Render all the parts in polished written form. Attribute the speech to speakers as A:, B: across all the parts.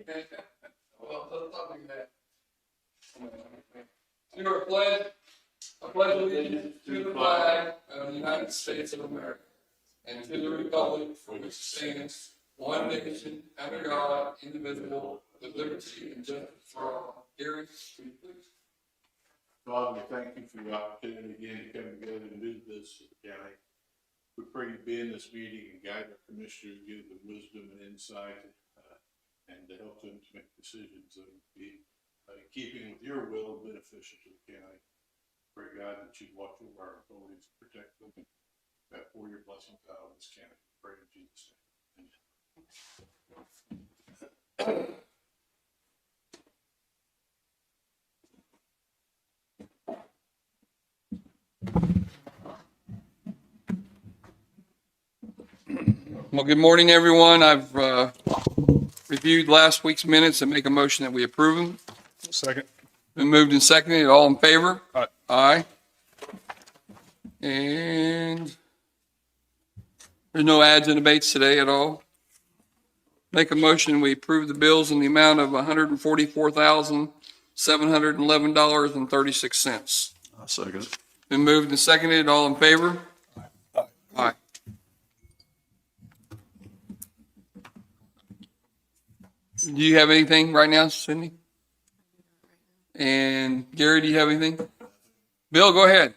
A: Well, let's do that. Do our pledge. I pledge allegiance to the flag of the United States of America and to the republic for which it stands, one nation, under God, indivisible, with liberty and justice for all. Gary, please.
B: Father, we thank you for the opportunity again to come together and do this for the county. We pray you be in this meeting and guide our commissioners, give them wisdom and insight, and to help them to make decisions that will be in keeping with your will and beneficial to the county. Pray God that you watch over our employees, protect them, and that pour your blessings out on this county. Pray in Jesus' name. Amen.
A: Well, good morning, everyone. I've reviewed last week's minutes and make a motion that we approve them.
C: Second.
A: Been moved and seconded. All in favor?
C: Aye.
A: Aye. And there's no ads and debates today at all. Make a motion, we approve the bills in the amount of $144,711.36.
C: I'll second it.
A: Been moved and seconded. All in favor?
C: Aye.
A: Aye. Do you have anything right now, Cindy? And Gary, do you have anything? Bill, go ahead.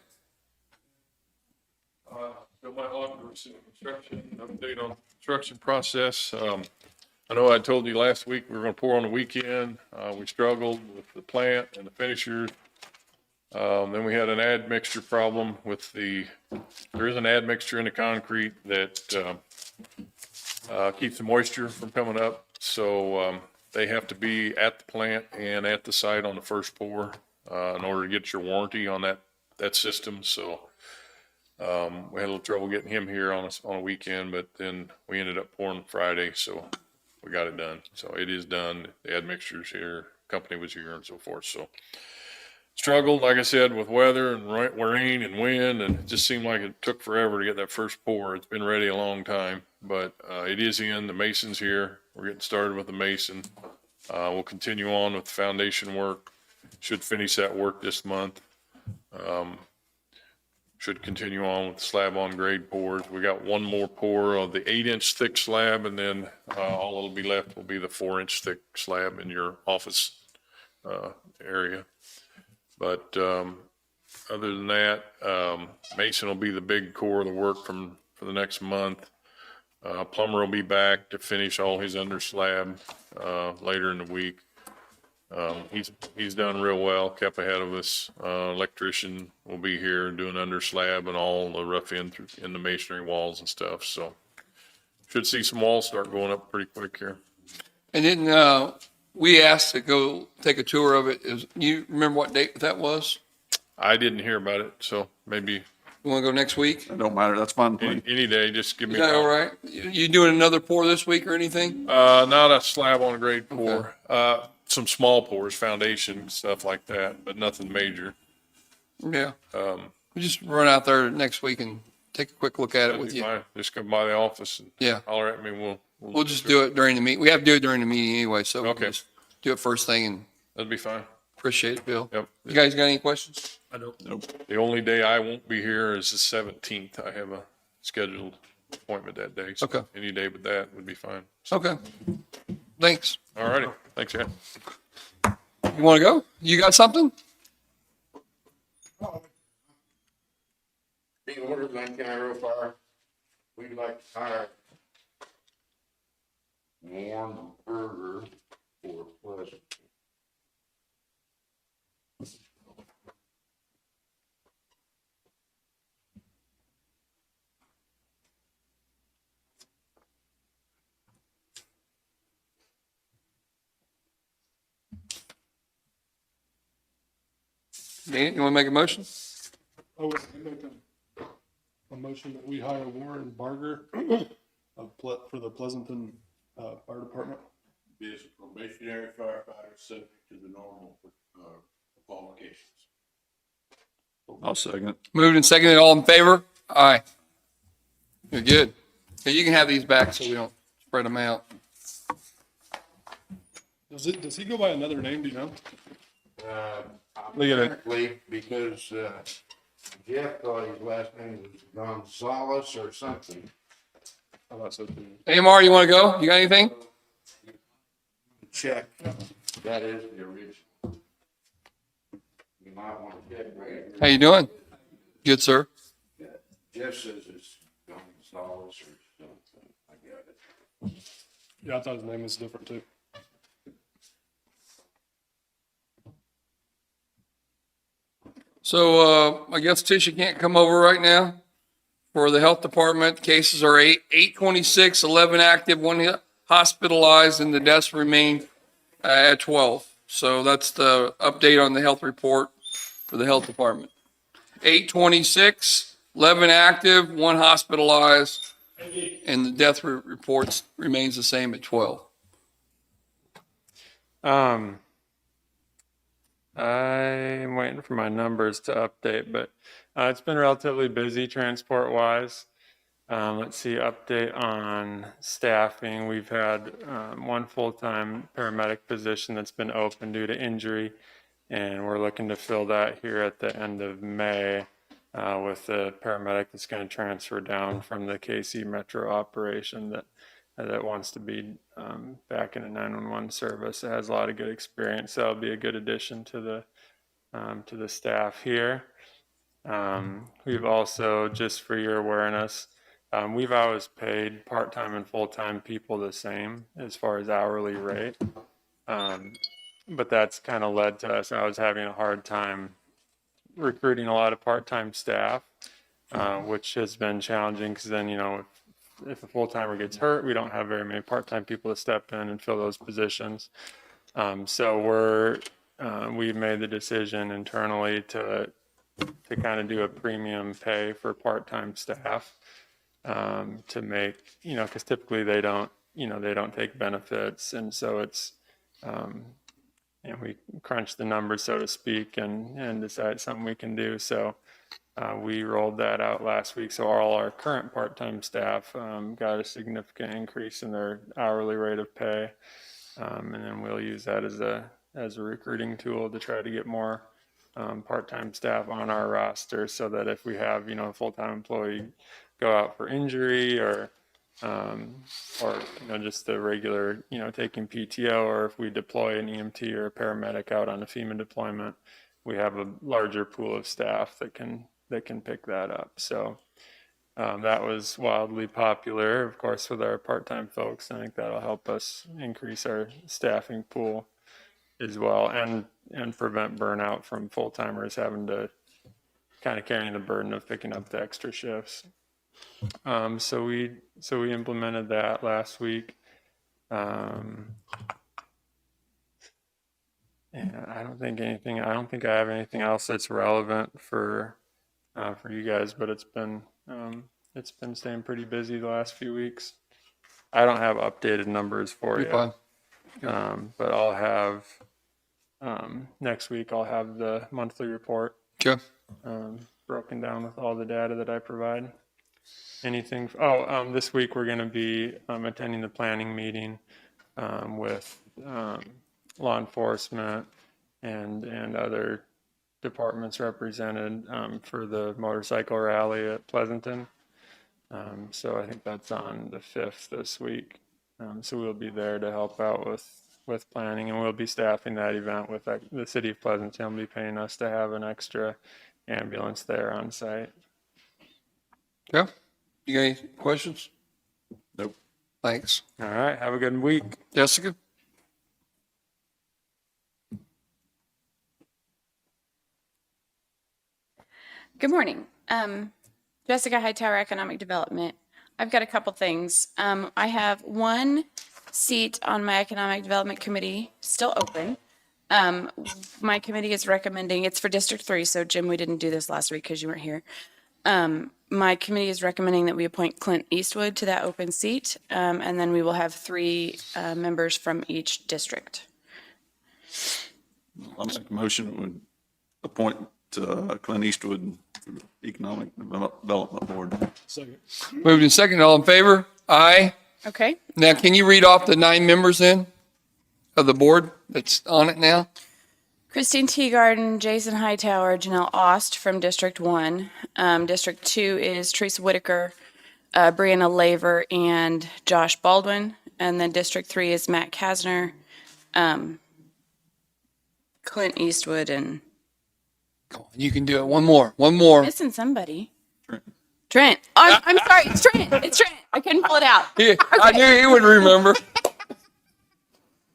C: Got my office in construction, update on construction process. I know I told you last week we were gonna pour on the weekend. We struggled with the plant and the finishers. Then we had an admixture problem with there is an admixture in the concrete that, keeps the moisture from coming up. So, they have to be at the plant and at the site on the first pour, in order to get your warranty on that system. So, we had a little trouble getting him here on a weekend, but then we ended up pouring Friday, so we got it done. So it is done. The admixture's here, company was here and so forth. So struggled, like I said, with weather and rain and wind, and it just seemed like it took forever to get that first pour. It's been ready a long time, but it is in. The mason's here. We're getting started with the mason. We'll continue on with the foundation work. Should finish that work this month. Should continue on with the slab on grade pours. We got one more pour of the 8-inch thick slab, and then all that'll be left will be the 4-inch thick slab in your office area. But other than that, mason will be the big core of the work for the next month. Plumber will be back to finish all his under slab later in the week. He's done real well, kept ahead of us. Electrician will be here doing under slab and all the rough in the masonry walls and stuff. So should see some walls start going up pretty quick here.
A: And then we asked to go take a tour of it. You remember what date that was?
C: I didn't hear about it, so maybe
A: You want to go next week?
D: It don't matter, that's fine.
C: any day. Just give
A: Is
C: me a
A: that
C: call.
A: all right? You doing another pour this week or anything?
C: Not a slab on grade pour. Some small pours, foundation stuff like that, but nothing major.
A: Yeah. We just run out there next week and take a quick look at it
C: That'd
A: with
C: be
A: you.
C: fine. Just come by the office and
A: Yeah.
C: holler at me.
A: We'll just do it during the meeting. We have to do it during the meeting anyway, so we'll
C: Okay.
A: just do it first thing and
C: That'd be fine.
A: appreciate it, Bill.
C: Yep.
A: You guys got any questions?
C: I don't. Nope. The only day I won't be here is the 17th. I have a scheduled appointment that day. So
A: Okay.
C: any day but that would be fine.
A: Okay. Thanks.
C: All righty. Thanks, Ed.
A: You want to go? You got something?
B: Being ordered Linn County Road Fire, we'd like to hire Warren Berger for Pleasant.
A: Dan, you want to make a motion?
E: I would make a motion that we hire Warren Barger for the Pleasanton Fire Department.
B: Be as a probationary firefighter, subject to the normal qualifications.
D: I'll second it.
A: Moved and seconded. All in favor? Aye. You're good. Okay, you can have these back so we don't spread them out.
E: Does he go by another name, do you know?
D: Look at it.
F: Apparently, because Jeff thought his last name was Gonzalez or something.
E: I thought so too.
A: AMR, you want to go? You got anything?
F: Check. That is the original. You might want to check right here.
A: How you doing? Good, sir.
F: Jeff says it's Gonzalez or something. I got it.
E: Yeah, I thought his name was different too.
A: So, I guess Tisha can't come over right now for the health department. Cases are 826, 11 active, 1 hospitalized, and the deaths remain at 12. So that's the update on the health report for the health department. 826, 11 active, 1 hospitalized, and the death reports remains the same at 12.
G: I'm waiting for my numbers to update, but it's been relatively busy transport wise. Let's see, update on staffing. We've had 1 full-time paramedic position that's been open due to injury, and we're looking to fill that here at the end of May with the paramedic that's going to transfer down from the KC Metro operation that wants to be back in a 911 service. It has a lot of good experience. So it'll be a good addition to the staff here. We've also, just for your awareness, we've always paid part-time and full-time people the same as far as hourly rate. But that's kind of led to us. I was having a hard time recruiting a lot of part-time staff, which has been challenging because then, if a full-timer gets hurt, we don't have very many part-time people to step in and fill those positions. So we've made the decision internally to kind of do a premium pay for part-time staff to make, because typically they don't take benefits, and so it's we crunch the numbers, so to speak, and decide something we can do. So we rolled that out last week. So all our current part-time staff got a significant increase in their hourly rate of pay. And then we'll use that as a recruiting tool to try to get more part-time staff on our roster, so that if we have, a full-time employee go out for injury or just the regular, taking PTO, or if we deploy an EMT or a paramedic out on a FEMA deployment, we have a larger pool of staff that can pick that up. So that was wildly popular, of course, with our part-time folks. I think that'll help us increase our staffing pool as well, and prevent burnout from full-timers having to kind of carrying the burden of picking up the extra shifts. So we implemented that last week. And I don't think I have anything else that's relevant for you guys, but it's been staying pretty busy the last few weeks. I don't have updated numbers for
A: You're
G: you.
A: fine.
G: But I'll have, next week I'll have the monthly report,
A: Okay.
G: broken down with all the data that I provide. Anything, this week we're going to be attending the planning meeting with law enforcement and other departments represented for the motorcycle rally at Pleasanton. So I think that's on the 5th this week. So we'll be there to help out with planning, and we'll be staffing that event with the city of Pleasanton. Will be paying us to have an extra ambulance there on site.
A: Yeah. You got any questions?
D: Nope.
A: Thanks.
G: All right. Have a good week.
A: Jessica?
H: Good morning. Jessica Hightower, Economic Development. I've got a couple things. I have 1 seat on my Economic Development Committee still open. My committee is recommending, it's for District 3, so Jim, we didn't do this last week because you weren't here. My committee is recommending that we appoint Clint Eastwood to that open seat, and then we will have 3 members from each district.
D: I'll make a motion to appoint Clint Eastwood to the Economic Development Board.
E: Second.
A: Moved in second. All in favor? Aye.
H: Okay?
A: Now, can you read off the 9 members then of the board that's on it now?
H: Christine Teagarden, Jason Hightower, Janelle Ost from District 1. District 2 is Teresa Whitaker, Brianna Laver, and Josh Baldwin. And then District 3 is Matt Kasner, Clint Eastwood, and
A: Come on, you can do it. One more.
H: missing somebody.
D: Trent.
H: Trent. Oh, I'm sorry. It's Trent. It's Trent. I couldn't pull it out.
A: Yeah, I knew he would remember.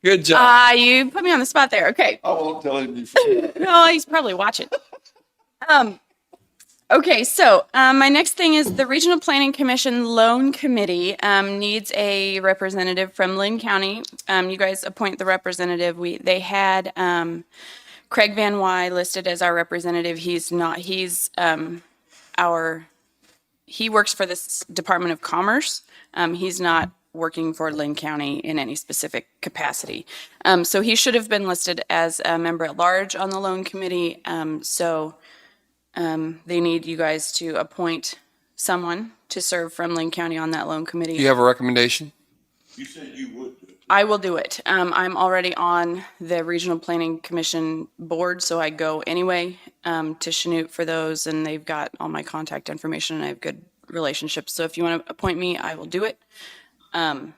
A: Good job.
H: You put me on the spot there. Okay.
D: I won't tell him you forget.
H: No, he's probably watching. Okay, so my next thing is the Regional Planning Commission Loan Committee needs a representative from Linn County. You guys appoint the representative. They had Craig Van Wy listed as our representative. He's not. He works for this Department of Commerce. He's not working for Linn County in any specific capacity. So he should have been listed as a member at large on the loan committee. They need you guys to appoint someone to serve from Linn County on that loan committee.
A: Do you have a recommendation?
B: You said you would do it.
H: I will do it. I'm already on the Regional Planning Commission board, so I go anyway to Chanute for those, and they've got all my contact information, and I have good relationships. So if you want to appoint me, I will do it. I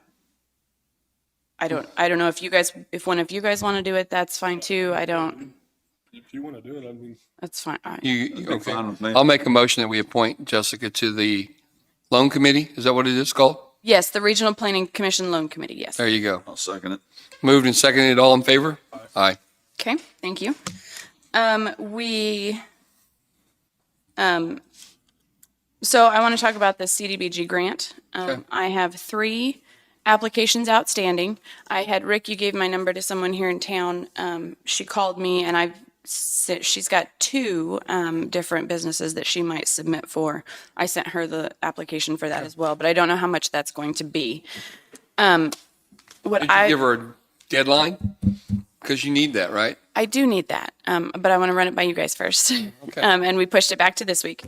H: don't know if one of you guys want to do it, that's fine too. I don't,
E: If you want to do it, I mean,
H: that's fine.
A: Okay.
D: Fine with me.
A: I'll make a motion that we appoint Jessica to the loan committee. Is that what it is called?
H: Yes, the Regional Planning Commission Loan Committee, yes.
A: There you go.
D: I'll second it.
A: Moved and seconded. All in favor? Aye.
H: Okay, thank you. So I want to talk about the CDBG grant.
A: Okay.
H: I have 3 applications outstanding. I had Rick, you gave my number to someone here in town. She called me and she's got 2 different businesses that she might submit for. I sent her the application for that as well, but I don't know how much that's going to be.
A: Did you give her a deadline? Because you need that, right?
H: I do need that, but I want to run it by you guys first.
A: Okay.
H: And we pushed it back to this week.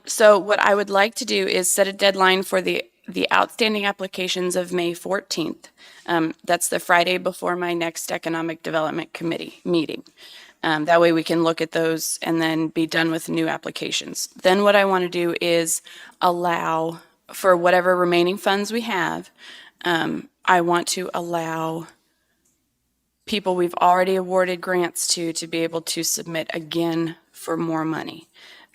H: So what I would like to do is set a deadline for the outstanding applications of May 14th. That's the Friday before my next Economic Development Committee meeting. That way we can look at those and then be done with new applications. Then what I want to do is allow for whatever remaining funds we have. I want to allow people we've already awarded grants to be able to submit again for more money.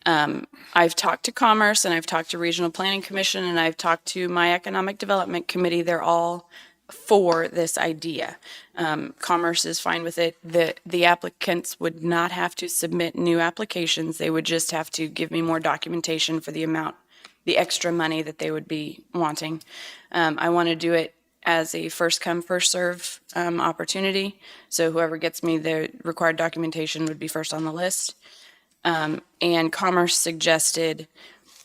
H: I've talked to Commerce and I've talked to Regional Planning Commission and I've talked to my Economic Development Committee. They're all for this idea. Commerce is fine with it. The applicants would not have to submit new applications. They would just have to give me more documentation for the amount, the extra money that they would be wanting. I want to do it as a first come, first serve opportunity. So whoever gets me the required documentation would be first on the list. And Commerce suggested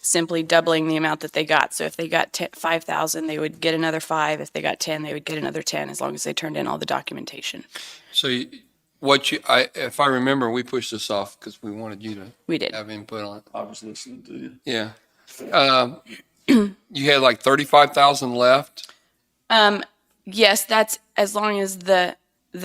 H: simply doubling the amount that they got. So if they got 5,000, they would get another 5. If they got 10, they would get another 10, as long as they turned in all the documentation.
A: So if I remember, we pushed this off because we wanted you to
H: We did.
A: have input on it.
D: I was listening to you.
A: Yeah. You had like 35,000 left.
H: Yes, that's as long as the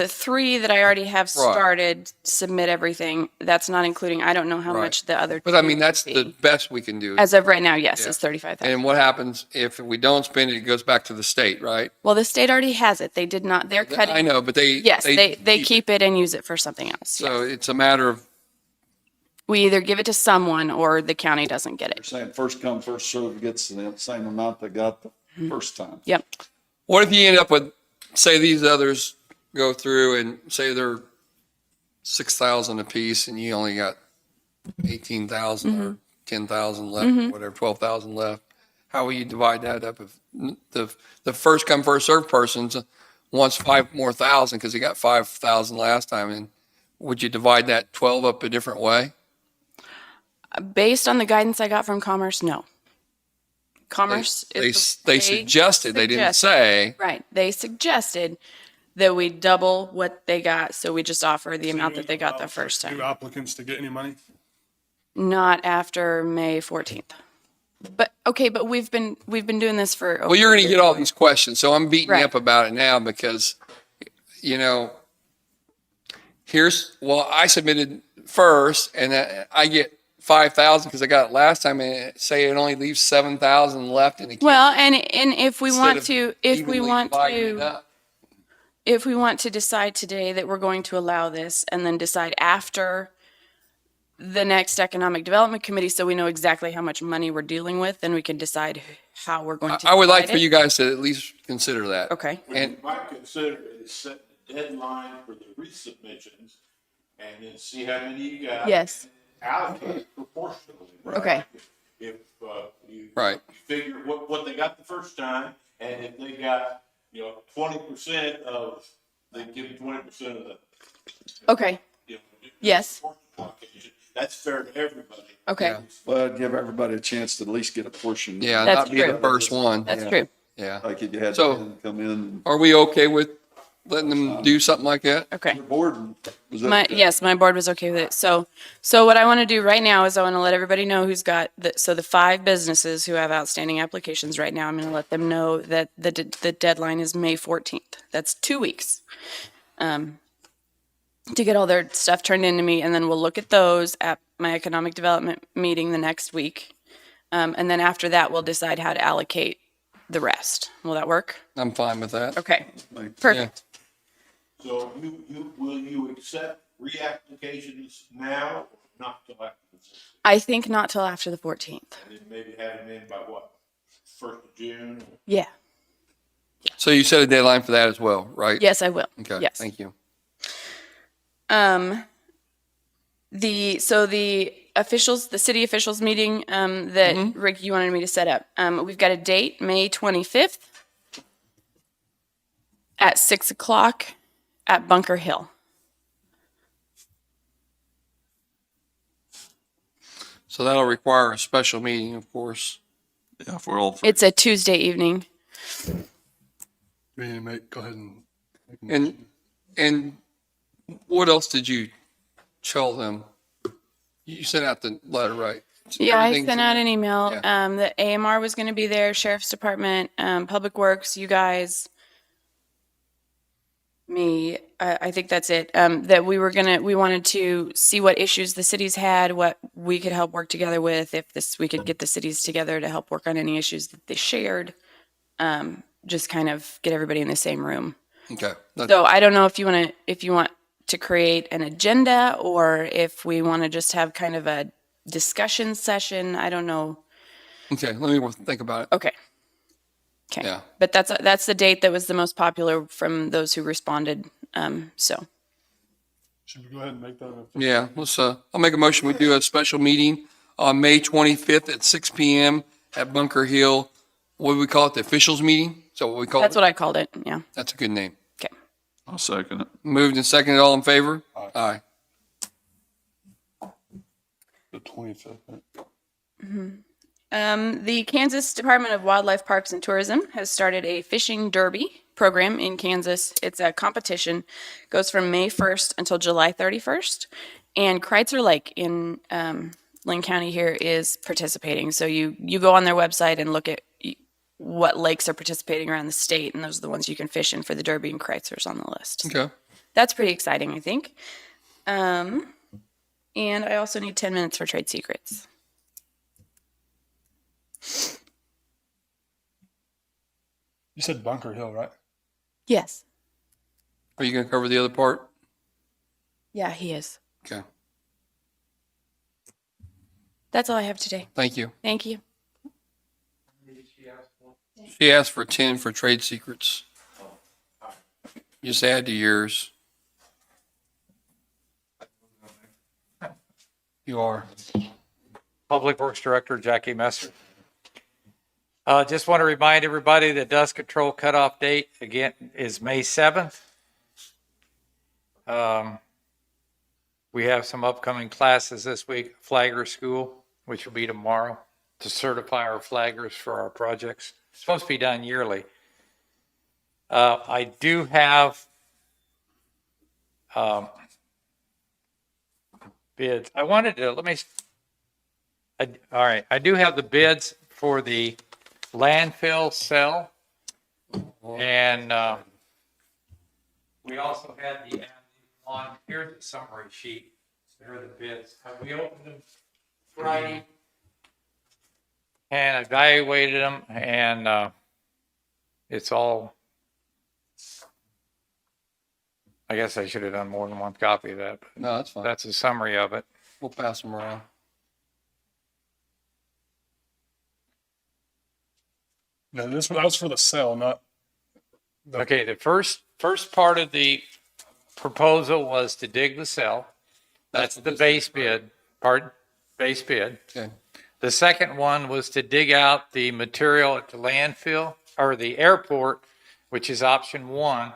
H: 3 that I already have started submit everything. That's not including, I don't know how
A: Right.
H: much the other.
A: But I
H: 2
A: mean, that's
H: would
A: the
H: be.
A: best we can do.
H: As of right now, yes,
A: Yeah.
H: it's 35,000.
A: And what happens if we don't spend it? It goes back to the state, right?
H: Well, the state already has it. They did not, they're cutting.
A: I know, but they.
H: Yes, they keep it and use it for something else.
A: So
H: Yes.
A: it's a matter of,
H: We either give it to someone or the county doesn't get
D: You're
H: it.
D: saying first come, first served gets the same amount they got the first time.
H: Yep.
A: what if you end up with, say these others go through and say they're 6,000 apiece and you only got 18,000 or 10,000 left, or whatever, 12,000 left. How will you divide that up? If the first come, first served person wants 5 more thousand because he got 5,000 last time, and would you divide that 12 up a different way?
H: Based on the guidance I got from Commerce, no. Commerce is.
A: They suggested, they didn't say.
H: Right. They suggested that we double what they got, so we just offer the amount that they got the first
E: new
H: time.
E: applicants to get any money?
H: Not after May 14th. But, okay, but we've been doing this for.
A: Well, you're going to get all these questions, so I'm beating you
H: Right.
A: up about it now because you know, I submitted first and I get 5,000 because I got it last time and say it only leaves 7,000 left in the can.
H: Well, and if we
A: Instead
H: want
A: of
H: to,
A: evenly dividing it up.
H: if we want to decide today that we're going to allow this and then decide after the next economic development committee, so we know exactly how much money we're dealing with, then we can decide how we're going to.
A: I would like
H: divide
A: for
H: it.
A: you guys to at least consider that.
H: Okay.
A: And
B: You might consider is set the deadline for the resubmissions and then see how many you got.
H: Yes.
B: Allocate proportionally. Right?
H: Okay.
B: If you
A: Right.
B: you figure what they got the first time, and if they got 20% of, they give 20% of the
H: Okay. Yes.
B: allocation. That's fair to everybody.
H: Okay.
A: Yeah.
D: Well, give everybody a chance to at least get a portion.
A: yeah,
H: That's
A: not be the
H: true.
A: first one.
H: That's true.
A: Yeah.
D: Like if you had
A: So-
D: 10 come in,
A: Are we okay with letting them do something like that?
H: Okay.
D: your board, was that?
H: Yes, my board was okay with it. So what I want to do right now is I want to let everybody know who's got the 5 businesses who have outstanding applications right now. I'm going to let them know that the deadline is May 14th. That's 2 weeks. To get all their stuff turned into me, and then we'll look at those at my economic development meeting the next week. And then after that, we'll decide how to allocate the rest. Will that work?
A: I'm fine with that.
H: Okay, perfect.
B: So will you accept reapplications now or not till after the 16th?
H: I think not till after the 14th.
B: And then maybe have them in by what, 1st of June?
H: Yeah.
A: So you set a deadline for that as well, right?
H: Yes, I will.
A: Okay.
H: Yes.
A: Thank you.
H: The city officials meeting, that Rick, you wanted me to set up. We've got a date, May 25th at 6:00 at Bunker Hill.
A: So that'll require a special meeting, of course.
D: Yeah, for all three.
H: It's a Tuesday evening.
E: We need to go ahead and. make a
A: And
E: motion.
A: and what else did you tell them? You sent out the letter, right?
H: Yeah, I
A: Everything's
H: sent
A: in
H: out
A: there.
H: an email.
A: Yeah.
H: The AMR was going to be there, Sheriff's Department, Public Works, you guys, me. I think that's it. That we wanted to see what issues the cities had, what we could help work together with, we could get the cities together to help work on any issues that they shared. Just kind of get everybody in the same room.
A: Okay.
H: So I don't know if you want to create an agenda or if we want to just have kind of a discussion session. I don't know.
A: Okay. Let me think about it.
H: Okay. Okay.
A: Yeah.
H: But that's the date that was the most popular from those who responded. So
E: Should we go ahead and make that?
A: Yeah. I'll make a motion. We do a special meeting on May 25th at 6 p.m. at Bunker Hill. What do we call it? The officials meeting? Is that what we call
H: that's
A: it?
H: what I called it. Yeah.
A: That's a good name.
H: Okay.
D: I'll second it.
A: Moved and seconded. All in favor? Aye.
E: The 25th.
H: The Kansas Department of Wildlife Parks and Tourism has started a fishing derby program in Kansas. It's a competition, goes from May 1st until July 31st. And Kreitzer Lake in Linn County here is participating. So you go on their website and look at what lakes are participating around the state, and those are the ones you can fish in for the derby, and Kreitzer's on the list.
A: Okay.
H: That's pretty exciting, I think. And I also need 10 minutes for trade secrets.
E: You said Bunker Hill, right?
H: Yes.
A: Are you going to cover the other part?
H: Yeah, he is.
A: Okay.
H: That's all I have today.
A: Thank you.
H: Thank you.
A: She asked for 10 for trade secrets. Just add to yours. You are.
I: Public Works Director Jackie Messer. Just want to remind everybody the dust control cutoff date again is May 7th. We have some upcoming classes this week, Flagger School, which will be tomorrow, to certify our flaggers for our projects. It's supposed to be done yearly. I do have bids. I wanted to, all right, I do have the bids for the landfill cell and We also had the on, here's the summary sheet. There are the bids. We opened them Friday and evaluated them, and it's all, I guess I should have done more than one copy of that, but
A: No, that's fine.
I: that's a summary of it.
A: We'll pass them around.
E: No, that was for the sale, not.
I: Okay, the first part of the proposal was to dig the cell. That's the base bid, base bid.
A: Okay.
I: The second one was to dig out the material at the landfill or the airport, which is option one.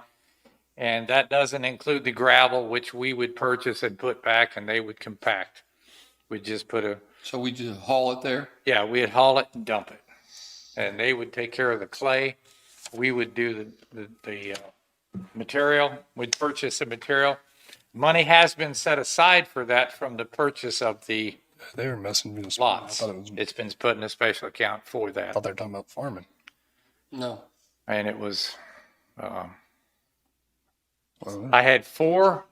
I: And that doesn't include the gravel, which we would purchase and put back and they would compact. We'd just put
A: So we just haul it there?
I: we'd haul it and dump it. And they would take care of the clay. We would do the material, we'd purchase the material. Money has been set aside for that from the purchase of the
E: They were messing with us.
I: lots.
E: I thought it was.
I: It's been put in a special account for
E: I
I: that.
E: thought they were talking about farming.
A: No.
I: And it was,
E: Well,
I: I had 4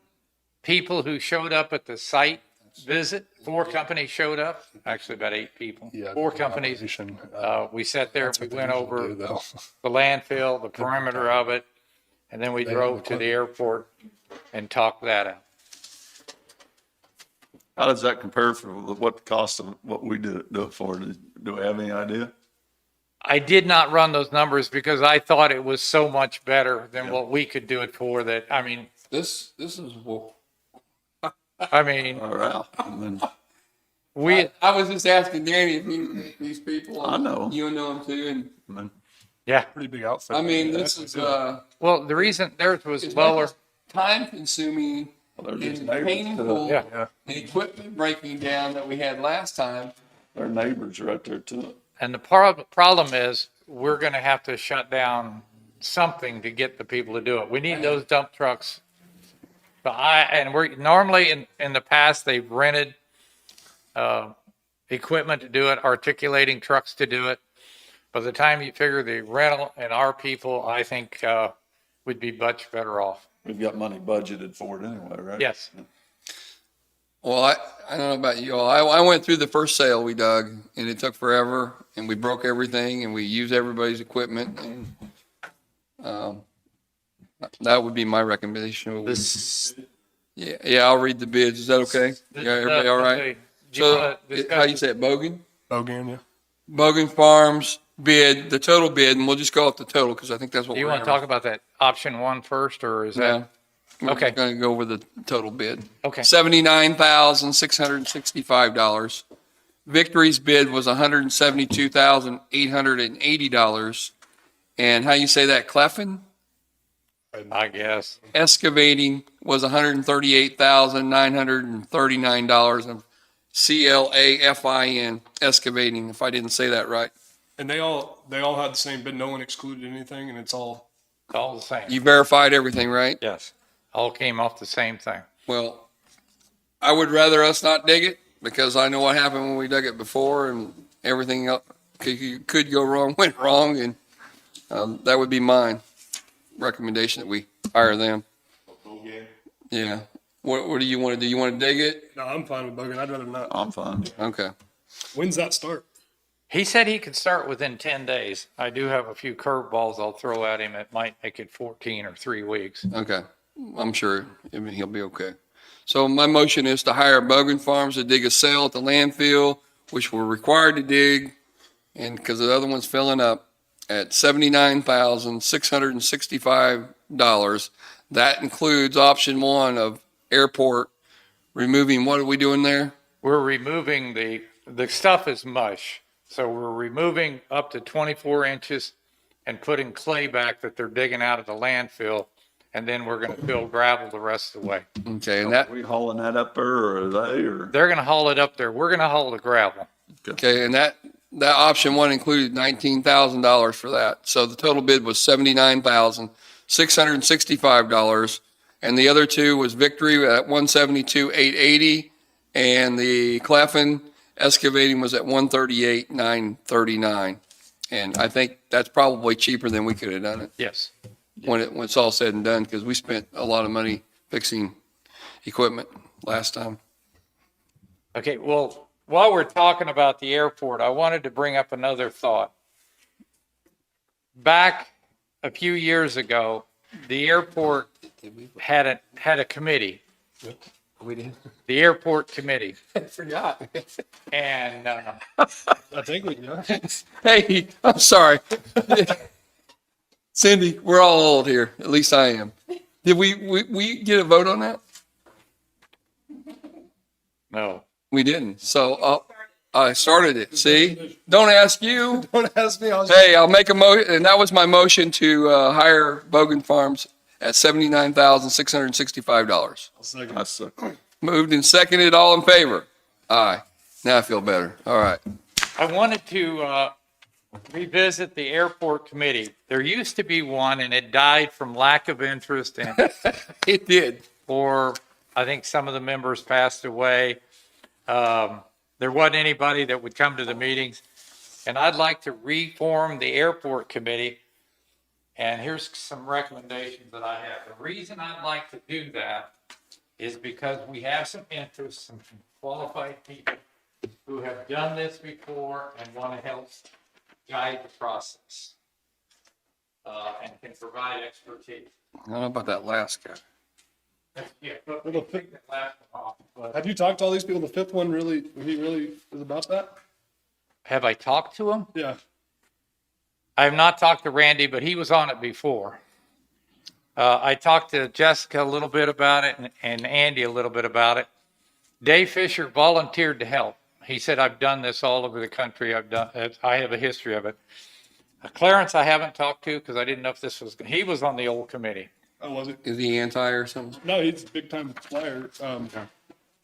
I: people who showed up at the site visit. 4 companies showed up, actually about 8 people.
E: yeah,
I: 4 companies.
E: operation,
I: We sat there,
E: that's
I: we
E: what they
I: went
E: usually
I: over
E: do, though.
I: the landfill, the perimeter of it, and then we
E: They
I: drove
E: have
I: to the airport and talked that out.
D: How does that compare for what the cost of what we do it for? Do we have any idea?
I: I did not run those numbers because I thought it was so much better than what we could do it for that, I mean,
A: This is, well,
D: All right. And then,
A: I was just asking Danny if he knew these people.
D: I know 'em.
A: You know them too, and
D: and then
I: yeah.
E: Pretty big outfit.
A: I mean,
E: Yeah,
A: this
E: that's
A: is,
E: what
I: Well, the reason theirs was
A: it's
I: lower,
A: time consuming
D: well, they're just
A: and
D: neighbors
A: painful
D: to,
I: Yeah.
E: Yeah.
A: and equipment breaking down that we had last time.
D: they're neighbors right there too.
I: and the problem is we're going to have to shut down something to get the people to do it. We need those dump trucks. But we're normally in the past, they've rented equipment to do it, articulating trucks to do it. By the time you figure the rental and our people, I think would be much better off.
D: We've got money budgeted for it anyway, right?
I: Yes.
A: Well, I don't know about you all. I went through the first sale we dug and it took forever and we broke everything and we used everybody's equipment and, that would be my recommendation.
I: This,
A: Yeah, I'll read the bids. Is that okay? Yeah, everybody all right? So, how you say it, Bogan?
E: Bogan, yeah.
A: Bogan Farms bid, the total bid, and we'll just call it the total because I think that's what
I: Do you
A: we're
I: want to talk about that option 1 first, or is
A: Yeah.
I: that?
A: We're
I: Okay.
A: going to go over the total bid.
I: Okay.
A: $79,665. Victory's bid was $172,880. And how you say that, Cleffin?
I: I guess.
A: Excavating was $138,939 of CLAFIN excavating, if I didn't say that right.
E: And they all had the same bid. No one excluded anything, and it's all.
I: It's all the same.
A: You verified everything, right?
I: Yes. All came off the same thing.
A: Well, I would rather us not dig it because I know what happened when we dug it before and everything else could go wrong, went wrong. And that would be my recommendation that we hire them.
B: Okay.
A: Yeah. What do you want to do? You want to dig it?
E: No, I'm fine with Bogan. I'd rather not.
D: I'm fine.
A: Okay.
E: When's that start?
I: He said he could start within 10 days. I do have a few curveballs I'll throw at him. It might make it 14 or 3 weeks.
A: Okay. I'm sure he'll be okay. So my motion is to hire Bogan Farms to dig a cell at the landfill, which we're required to dig, and because the other one's filling up, at $79,665. That includes option 1 of airport removing, what are we doing there?
I: We're removing the stuff is mush. So we're removing up to 24 inches and putting clay back that they're digging out of the landfill. And then we're going to fill gravel the rest of the way.
A: Okay, and that,
D: Are we hauling that up there or are they, or?
I: They're going to haul it up there. We're going to haul the gravel.
A: okay, and that option 1 included $19,000 for that. So the total bid was $79,665. And the other 2 was Victory at $172,880. And the Cleffin excavating was at $138,939. And I think that's probably cheaper than we could have done it.
I: Yes.
A: when it's all said and done, because we spent a lot of money fixing equipment last time.
I: Okay, well, while we're talking about the airport, I wanted to bring up another thought. Back a few years ago, the airport had a committee,
A: We did.
I: the airport committee.
A: I forgot.
I: And
E: I think we, yeah.
A: Hey, I'm sorry. Cindy, we're all old here. At least I am. Did we get a vote on that?
I: no,
A: We didn't. So I started it. See? Don't ask you.
E: Don't ask me.
A: Hey, I'll make a and that was my motion to hire Bogan Farms at $79,665.
E: Second.
D: I suck.
A: Moved and seconded. All in favor? Aye. Now I feel better. All right.
I: I wanted to revisit the airport committee. There used to be one, and it died from lack of interest and
A: It did.
I: or I think some of the members passed away. There wasn't anybody that would come to the meetings. And I'd like to reform the airport committee. And here's some recommendations that I have. The reason I'd like to do that is because we have some interest, some qualified people who have done this before and want to help guide the process and can provide expertise.
A: I don't know about that last guy.
I: Yeah, but we'll take that last one off. But
E: Have you talked to all these people? The fifth one really, he really is about that?
I: have I talked to him?
E: Yeah.
I: I have not talked to Randy, but he was on it before. I talked to Jessica a little bit about it and Andy a little bit about it. Dave Fisher volunteered to help. He said, I've done this all over the country. I have a history of it. Clarence, I haven't talked to because I didn't know if this was, he was on the old committee.
E: Oh, was it?
A: Is he anti or something?
E: No, he's a big time flyer.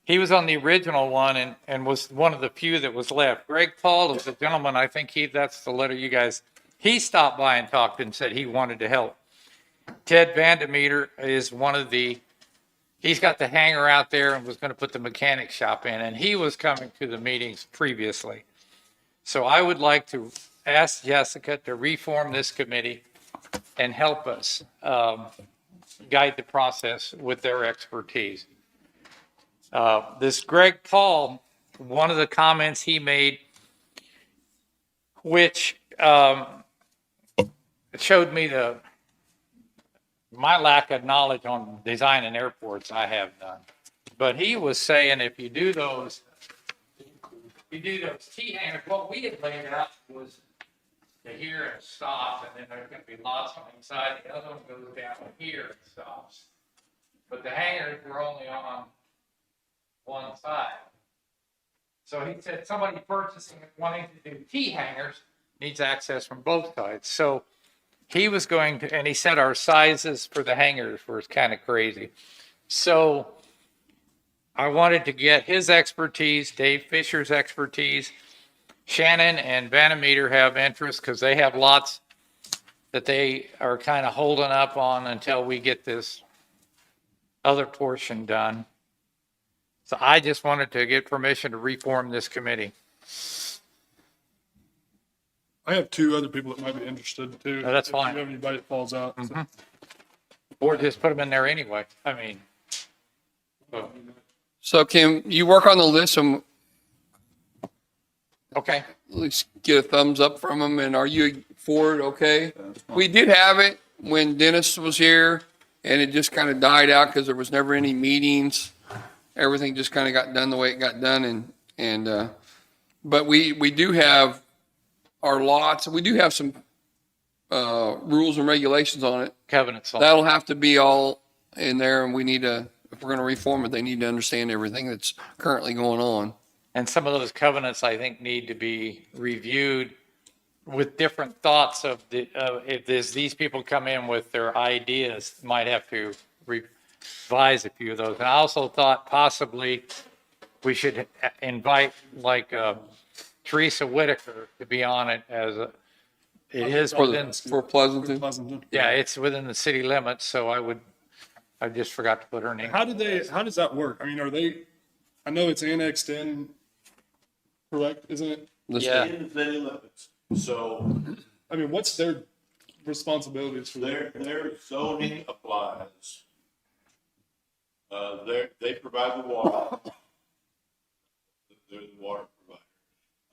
I: He was on the original one and was one of the few that was left. Greg Paul is the gentleman, I think that's the letter you guys, he stopped by and talked and said he wanted to help. Ted Vandemeter is one of he's got the hangar out there and was going to put the mechanic shop in, and he was coming to the meetings previously. So I would like to ask Jessica to reform this committee and help us guide the process with their expertise. This Greg Paul, one of the comments he made, which showed me my lack of knowledge on designing airports, I have none. But he was saying if you do those T-hangers, what we had laid out was to here and stop, and then there's going to be lots on the inside. The other one goes down here and stops. But the hangers were only on one side. So he said somebody purchasing it wanting to do T-hangers needs access from both sides. So he was going to, and he said our sizes for the hangers were kind of crazy. So I wanted to get his expertise, Dave Fisher's expertise. Shannon and Vanometer have interest because they have lots that they are kind of holding up on until we get this other portion done. So I just wanted to get permission to reform this committee.
E: I have two other people that might be interested too.
I: Oh, that's
E: If
I: fine.
E: you have anybody that falls out.
I: Mhm. Or just put them in there anyway. I mean,
A: So Kim, you work on the list and
I: okay.
A: at least get a thumbs up from them. And are you for it? Okay. We did have it when Dennis was here, and it just kind of died out because there was never any meetings. Everything just kind of got done the way it got done, but we do have our lots. We do have some rules and regulations on it.
I: Covenants.
A: That'll have to be all in there, and we need to, if we're going to reform it, they need to understand everything that's currently going on.
I: And some of those covenants, I think, need to be reviewed with different thoughts of if these people come in with their ideas, might have to revise a few of those. And I also thought possibly we should invite like Teresa Whitaker to be on it it is within,
A: For Pleasanton.
E: Pleasanton.
I: yeah, it's within the city limits. So I just forgot to put her name.
E: How does that work? I mean, I know it's annexed in, correct, isn't it?
I: Yeah.
B: In the city limits. So
E: I mean, what's their responsibilities for
B: Their zoning applies. They provide the water. They're the water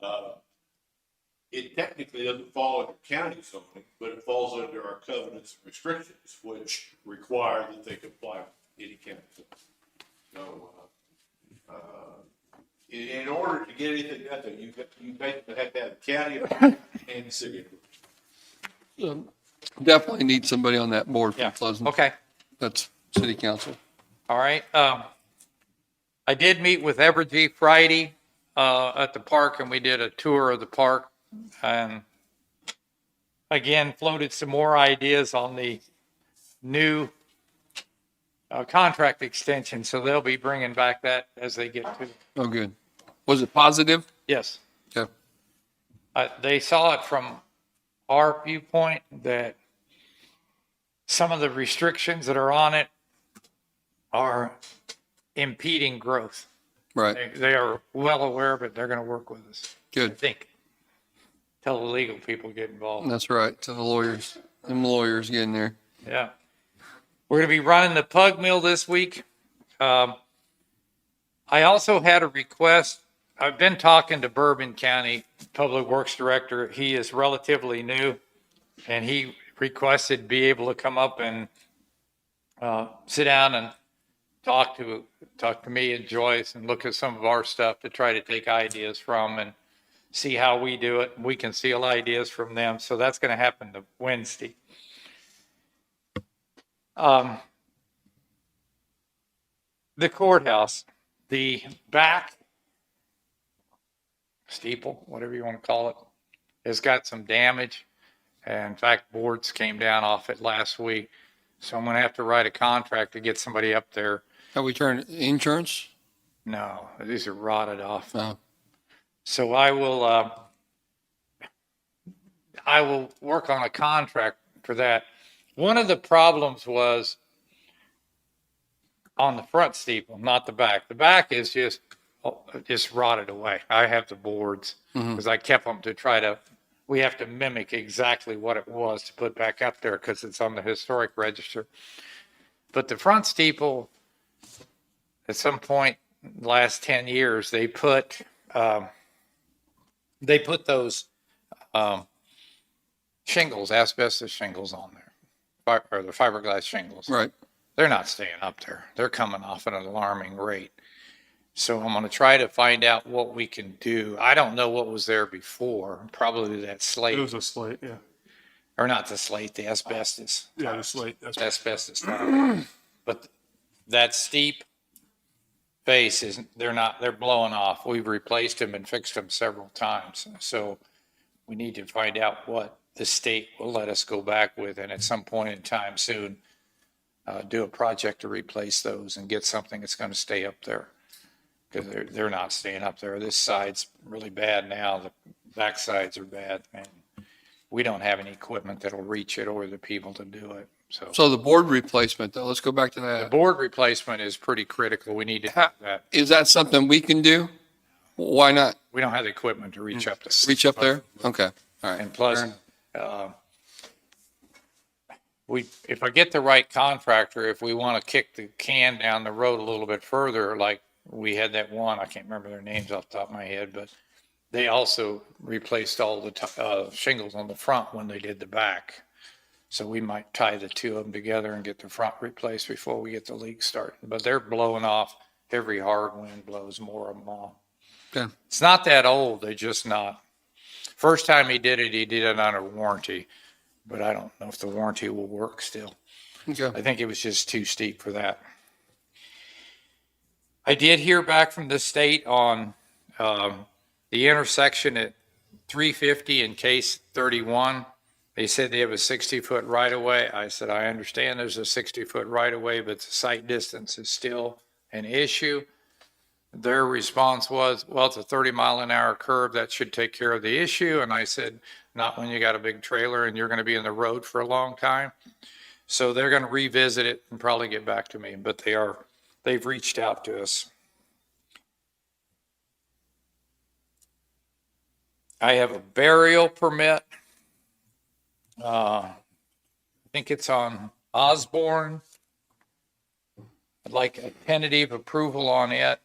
B: provider. It technically doesn't fall under county zoning, but it falls under our covenants and restrictions, which require that they comply with any county zoning. So, in order to get anything done, you basically have to have the county and the city.
A: Definitely need somebody on that board
I: Yeah,
A: from Pleasant.
I: okay.
A: That's city council.
I: All right. I did meet with Evergy Friday at the park, and we did a tour of the park. And again, floated some more ideas on the new contract extension. So they'll be bringing back that as they get to.
A: Oh, good. Was it positive?
I: Yes.
A: Okay.
I: They saw it from our viewpoint that some of the restrictions that are on it are impeding growth.
A: Right.
I: They are well aware of it. They're going to work with us. I
A: Good.
I: think. Till the legal people get involved.
A: That's right. To the lawyers. Them lawyers getting there.
I: Yeah. We're going to be running the pug mill this week. I also had a request. I've been talking to Bourbon County Public Works Director. He is relatively new, and he requested to be able to come up and sit down and talk to me and Joyce and look at some of our stuff to try to take ideas from and see how we do it. We can steal ideas from them. So that's going to happen to Wednesday. The courthouse, the back steeple, whatever you want to call it, has got some damage. And in fact, boards came down off it last week. So I'm going to have to write a contract to get somebody up there.
A: Have we turned insurance?
I: No, these are rotted off.
A: No.
I: So I will work on a contract for that. One of the problems was on the front steeple, not the back. The back is just rotted away. I have the boards because I kept them to try to, we have to mimic exactly what it was to put back up there because it's on the historic register. But the front steeple, at some point in the last 10 years, they put those shingles, asbestos shingles on there, or the fiberglass shingles.
A: Right.
I: They're not staying up there. They're coming off at an alarming rate. So I'm going to try to find out what we can do. I don't know what was there before. Probably that slate.
E: It was a slate, yeah.
I: Or not the slate, the asbestos.
E: Yeah, the slate. That's
I: Asbestos. But that steep face they're blowing off. We've replaced them and fixed them several times. So we need to find out what the state will let us go back with. And at some point in time soon, do a project to replace those and get something that's going to stay up there. Because they're not staying up there. This side's really bad now. The back sides are bad. And we don't have any equipment that'll reach it or the people to do it.
A: So the board replacement though, let's go back to
I: The
A: that.
I: board replacement is pretty critical. We need to do that.
A: Is that something we can do? Why not?
I: We don't have the equipment to reach up there.
A: Reach up there? Okay. All right.
I: And plus, if I get the right contractor, if we want to kick the can down the road a little bit further, like we had that one, I can't remember their names off the top of my head, but they also replaced all the shingles on the front when they did the back. So we might tie the two of them together and get the front replaced before we get the leak started. But they're blowing off. Every hard wind blows more of them off.
A: Okay.
I: It's not that old. They're just not. First time he did it under warranty. But I don't know if the warranty will work still.
A: Okay.
I: I think it was just too steep for that. I did hear back from the state on the intersection at 350 and case 31. They said they have a 60-foot right-of-way. I said, I understand there's a 60-foot right-of-way, but the sight distance is still an issue. Their response was, well, it's a 30-mile-an-hour curve. That should take care of the issue. And I said, not when you got a big trailer and you're going to be in the road for a long time. So they're going to revisit it and probably get back to me, but they've reached out to us. I have a burial permit think it's on Osborne. I'd like a tentative approval on it.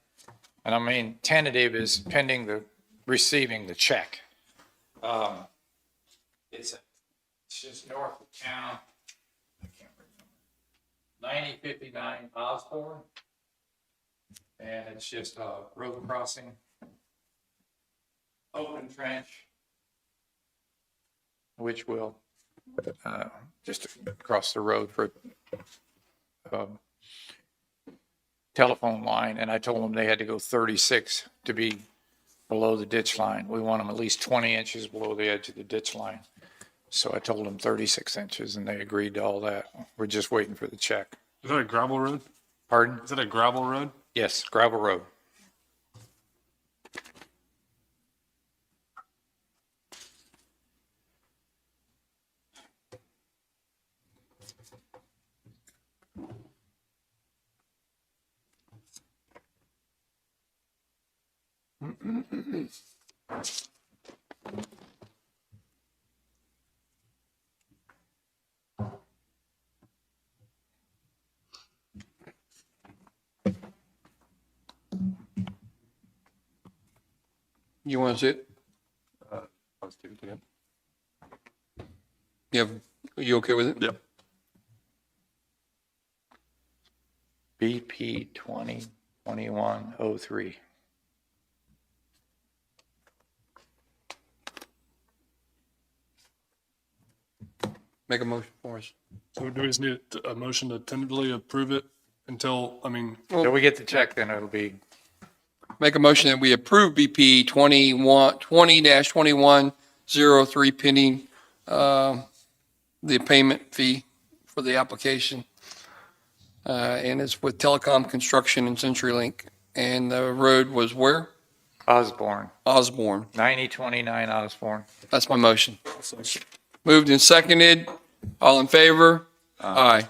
I: And I mean, tentative is pending the receiving the check. It's just north of town. I can't remember. 9059 Osborne. And it's just a road crossing. Open trench. Which will, just across the road for, telephone line, and I told them they had to go 36 to be below the ditch line. We want them at least 20 inches below the edge of the ditch line. So I told them 36 inches, and they agreed to all that. We're just waiting for the check.
E: Is that a gravel road?
I: Pardon?
E: Is that a gravel road?
I: Yes, gravel road.
A: You want to see it?
E: Let's take it again.
A: Are you okay with it?
D: Yep.
I: BP 2021-03.
A: Make a motion for us.
E: So do we just need a motion to tentatively approve it until, I mean,
I: Till we get the check, then it'll be,
A: Make a motion that we approve BP 20-2103 pending the payment fee for the application. And it's with Telecom Construction and CenturyLink. And the road was where?
I: Osborne,
A: Osborne.
I: 9029 Osborne.
A: That's my motion. Moved and seconded. All in favor? Aye.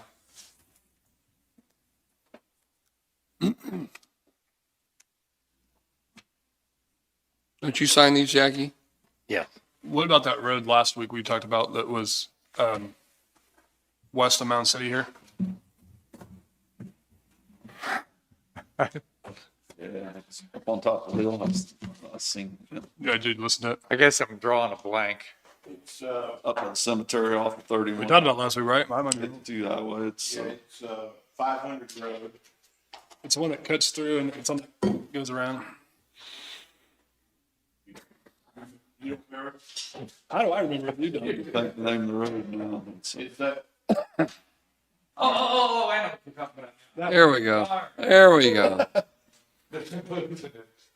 A: Don't you sign these, Jackie?
I: Yeah.
E: what about that road last week we talked about that was west of Mound City here?
D: Yeah, it's up on top of the hill. I've seen it.
E: Yeah, dude, listen to it.
I: I guess I'm drawing a blank.
B: It's,
D: Up at the cemetery off of 31.
E: We talked about it last week, right? I remember.
D: To Iowa, it's,
B: yeah, it's, 500 road.
E: It's the one that cuts through and it's on, goes around.
B: You don't remember?
E: How do I remember it? You
D: I
E: don't.
D: think the name of the road now.
B: It's that,
I: Oh, I know what you're talking about.
A: There we go. There we go.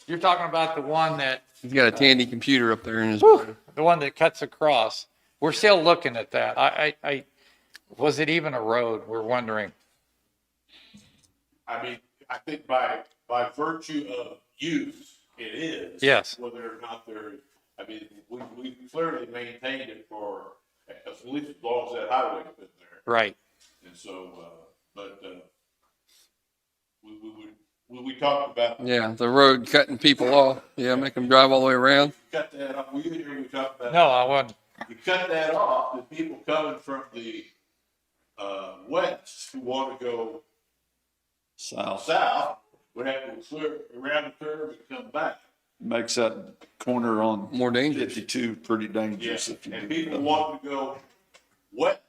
I: You're talking about the one that,
A: He's got a Tandy computer up there in his.
I: the one that cuts across. We're still looking at that. Was it even a road? We're wondering.
B: I mean, I think by virtue of use, it is.
I: Yes.
B: Whether or not there, I mean, we clearly maintained it for at least as long as that highway's been there.
I: Right.
B: And so, we talked about.
A: Yeah, the road cutting people off. Yeah, make them drive all the way around.
B: Cut that off. We talked about.
I: No, I wasn't.
B: You cut that off, the people coming from the, west who want to go
D: South.
B: south would have to clear around the curve and come back.
D: Makes that corner on
A: More dangerous.
D: 52 pretty dangerous.
B: Yes,
D: If you
B: and
D: do
B: people
D: that.
B: want to go west,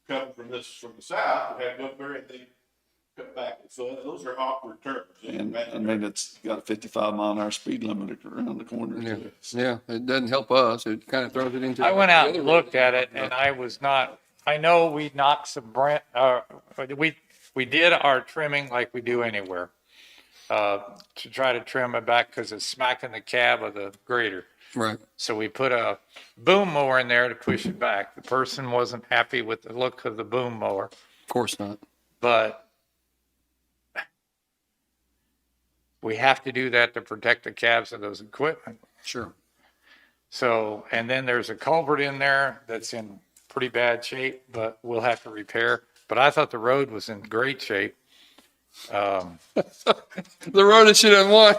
B: coming from the south, would have to go there and they cut back. So those are awkward turns.
D: And I mean, it's got a 55-mile-an-hour speed limit around the corner.
A: Yeah,
D: too.
A: yeah, it doesn't help us. It kind of throws it into.
I: I went out
A: the
I: and
A: other
I: looked at it and I was not, I know we knocked some we did our trimming like we do anywhere. To try to trim it back because it's smacking the cab of the grader.
A: Right.
I: So we put a boom mower in there to push it back. The person wasn't happy with the look of the boom mower,
A: Of course not.
I: but we have to do that to protect the cabs of those equipment.
A: Sure.
I: So, and then there's a culvert in there that's in pretty bad shape, but we'll have to repair. But I thought the road was in great shape.
A: The road that should have won.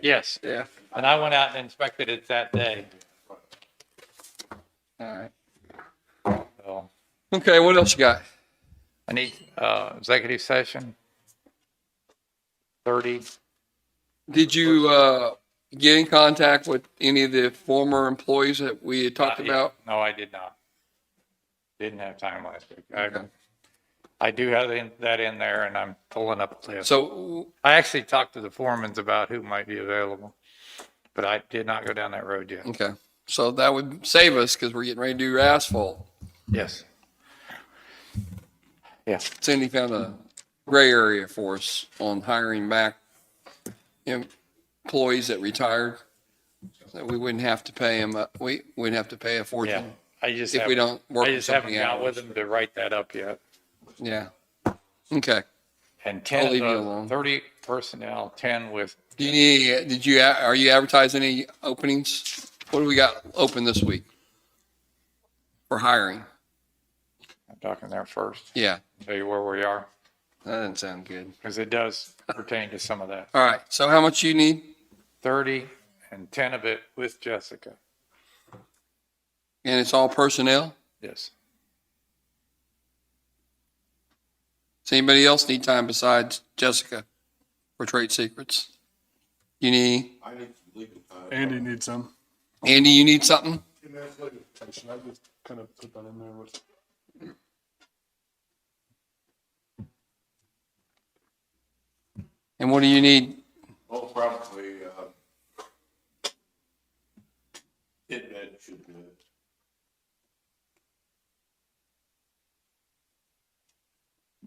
I: Yes.
A: Yeah.
I: And I went out and inspected it that day.
A: All right. Okay, what else you got?
I: I need, executive session. 30.
A: Did you, get in contact with any of the former employees that we had talked
I: Not yet.
A: about?
I: No, I did not. Didn't have time last week.
A: Okay.
I: I do have that in there, and I'm pulling up a list.
A: So,
I: I actually talked to the foremans about who might be available, but I did not go down that road yet.
A: okay, so that would save us because we're getting ready to do asphalt.
I: Yes. Yeah.
A: Cindy found a gray area for us on hiring back employees that retired. That we wouldn't have to pay them, we wouldn't have to pay a
I: Yeah.
A: fortune
I: I just
A: if we
I: haven't,
A: don't work
I: I
A: with
I: just haven't
A: somebody
I: got with
A: else.
I: them to write that up yet.
A: Yeah. Okay.
I: And
A: I'll
I: 10 of
A: leave you
I: the
A: alone.
I: 30 personnel, 10 with,
A: Do you need, are you advertising any openings? What do we got open this week for hiring?
I: I'm talking there first,
A: Yeah,
I: tell you where we are,
A: that doesn't sound good.
I: because it does pertain to some of that.
A: All right, so how much you need?
I: 30 and 10 of it with Jessica.
A: And it's all personnel?
I: Yes.
A: Does anybody else need time besides Jessica for trade secrets? You need,
B: I need some legal time.
E: Andy needs some.
A: Andy, you need something?
E: I just kind of put that in there with.
A: And what do you need?
B: Oh, probably, it should do it.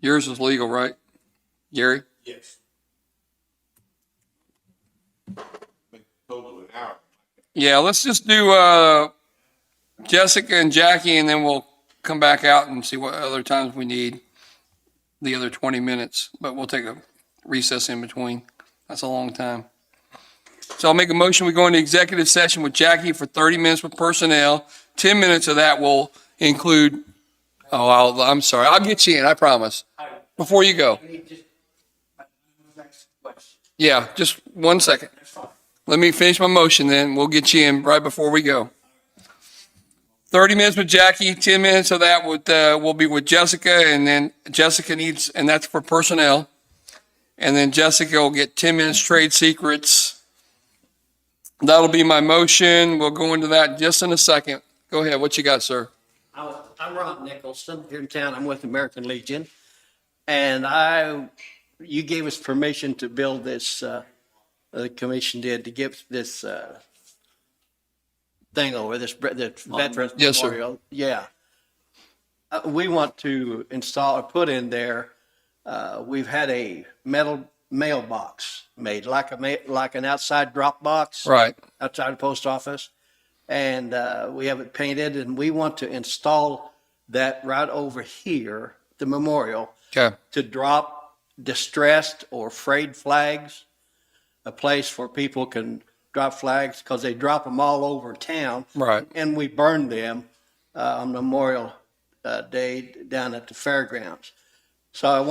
A: Yours is legal, right? Gary?
B: Yes. Total an hour.
A: Yeah, let's just do, Jessica and Jackie, and then we'll come back out and see what other times we need the other 20 minutes, but we'll take a recess in between. That's a long time. So I'll make a motion. We go into executive session with Jackie for 30 minutes with personnel. 10 minutes of that will include, I'm sorry. I'll get you in, I promise. Before you go. Yeah, just 1 second. Let me finish my motion, then we'll get you in right before we go. 30 minutes with Jackie, 10 minutes of that will be with Jessica, and then Jessica needs, and that's for personnel. And then Jessica will get 10 minutes trade secrets. That'll be my motion. We'll go into that just in a second. Go ahead. What you got, sir?
J: I'm Ron Nicholson here in town. I'm with American Legion. And you gave us permission to build this, the commission did, to give this thing over, this Veterans
A: Yes, sir.
J: Memorial. Yeah. We want to install or put in there, we've had a metal mailbox made, like an outside drop box.
A: Right.
J: Outside the post office. And we have it painted, and we want to install that right over here, the memorial,
A: Okay.
J: to drop distressed or frayed flags, a place where people can drop flags, because they drop them all over town.
A: Right.
J: And we burn them on Memorial Day down at the fairgrounds. So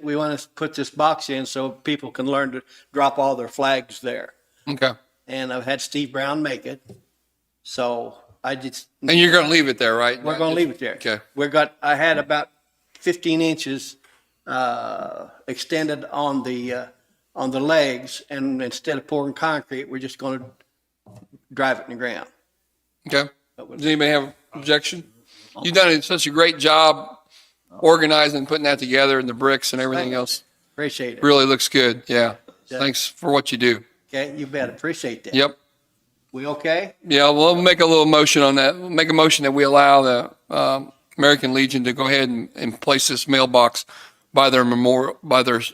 J: we want to put this box in so people can learn to drop all their flags there.
A: Okay.
J: And I've had Steve Brown make it. So
A: And you're going to leave it there, right?
J: we're going to leave it there.
A: Okay.
J: I had about 15 inches extended on the legs, and instead of pouring concrete, we're just going to drive it in the ground.
A: Okay. Does anybody have objection? You've done such a great job organizing and putting that together, and the bricks and everything else.
J: Appreciate it.
A: Really looks good. Yeah. Thanks for what you do.
J: Okay, you bet. Appreciate that.
A: Yep.
J: We okay?
A: Yeah, we'll make a little motion on that. We'll make a motion that we allow the American Legion to go ahead and place this mailbox by their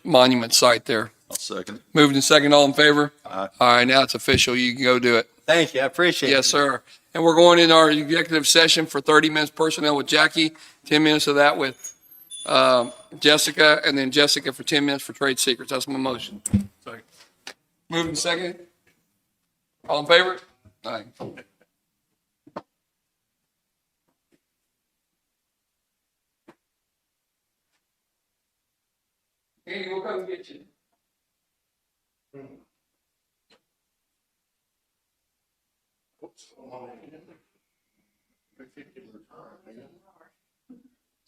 A: monument site there.
D: I'll second.
A: Moved and second, all in favor?
D: Aye.
A: All right, now it's official. You can go do it.
J: Thank you. I appreciate it.
A: Yes, sir. And we're going in our executive session for 30 minutes personnel with Jackie, 10 minutes of that with Jessica, and then Jessica for 10 minutes for trade secrets. That's my motion. Moved and second. All in favor? Aye. Hey, we'll come get you.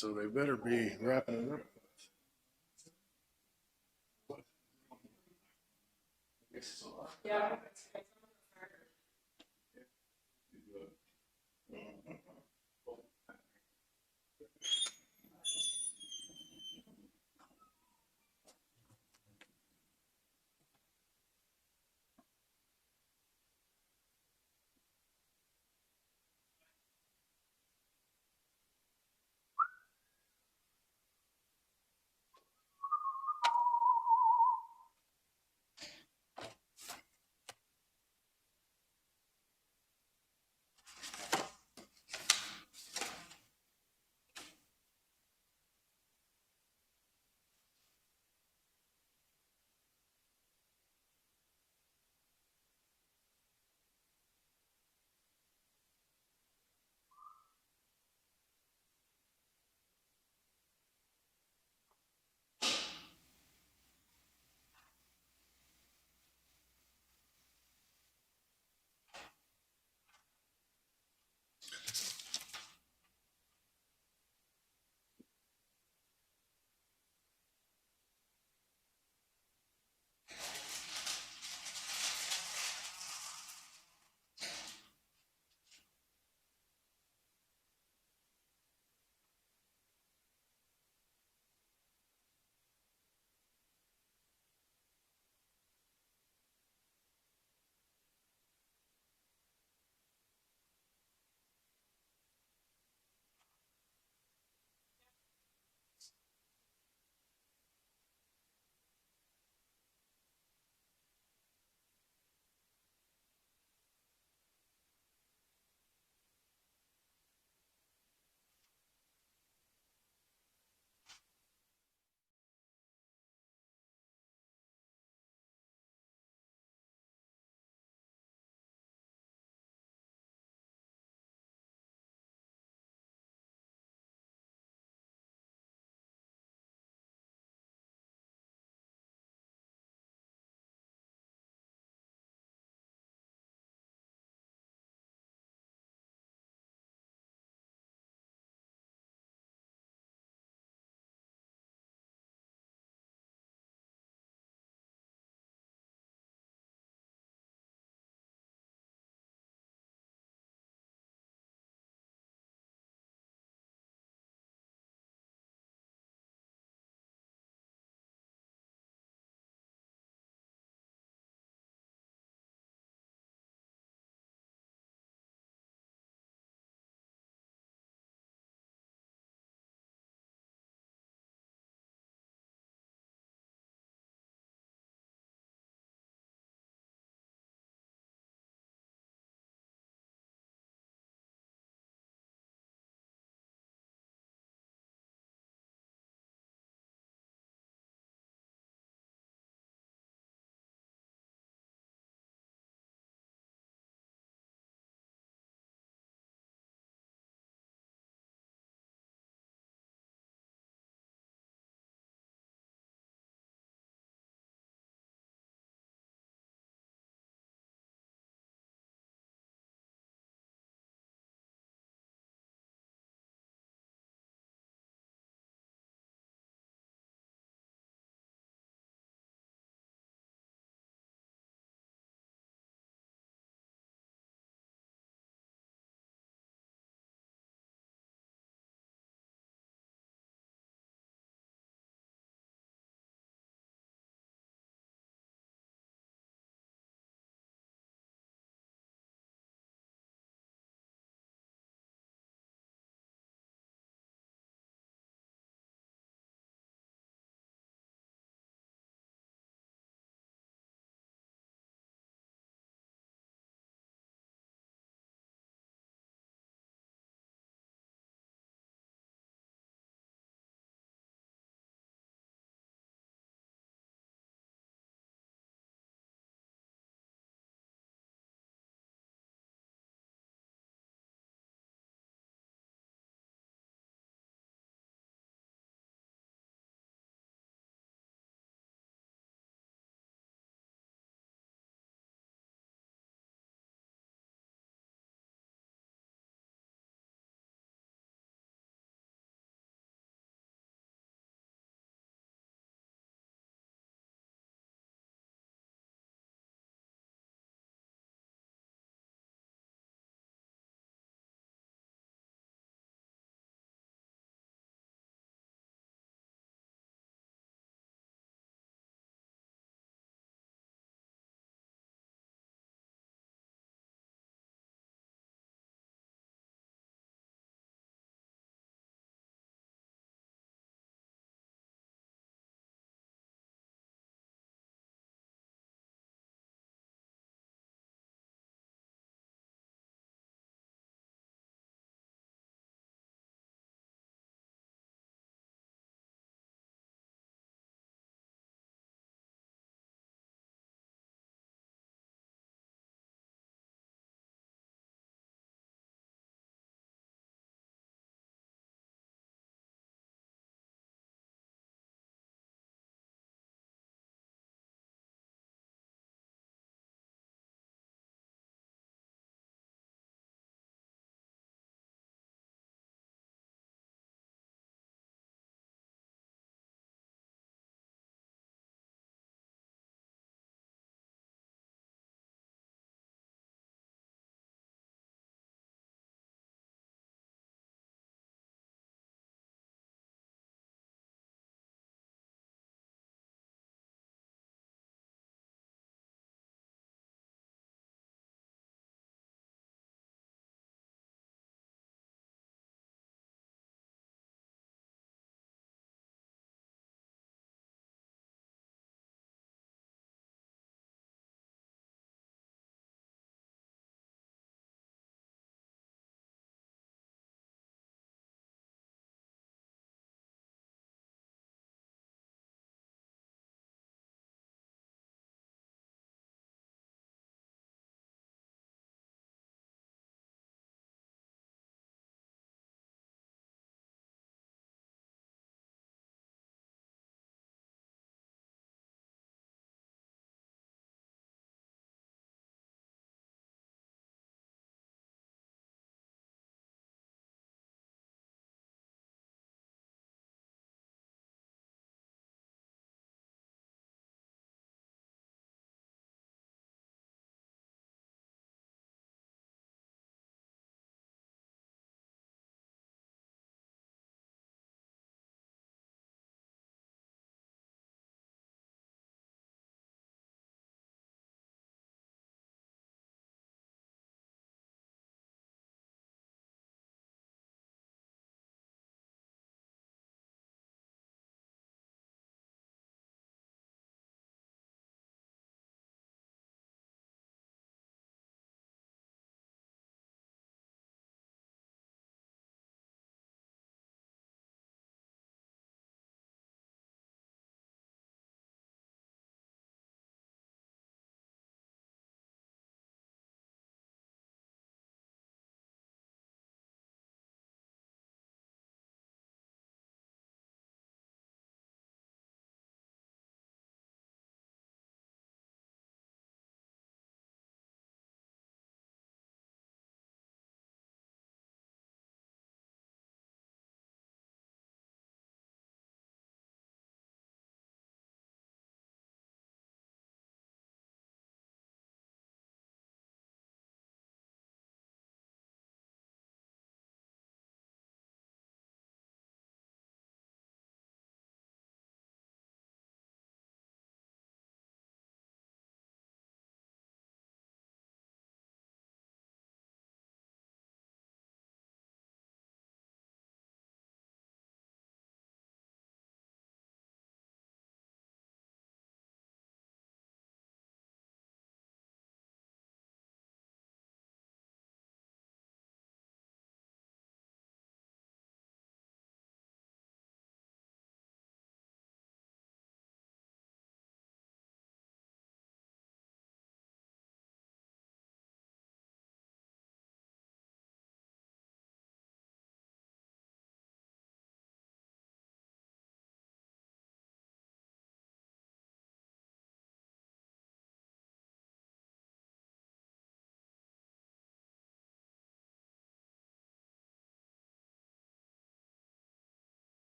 E: So they better be wrapping it up.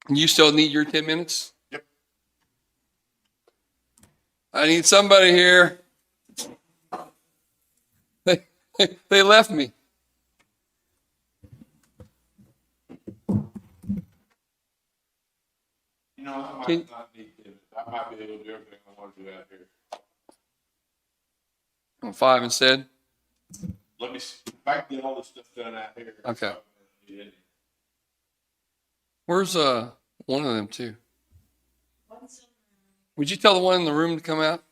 A: You still need your 10 minutes?
B: Yep.
A: I need somebody here. They left me.
B: You know, I
A: Can-
B: might not need to, I might be able to do everything I want to do out here.
A: 5 instead?
B: Let me, see if I can get all this stuff done out here.
A: Okay.
B: Yeah.
A: Where's one of them too? Would you tell the one in the room to come out?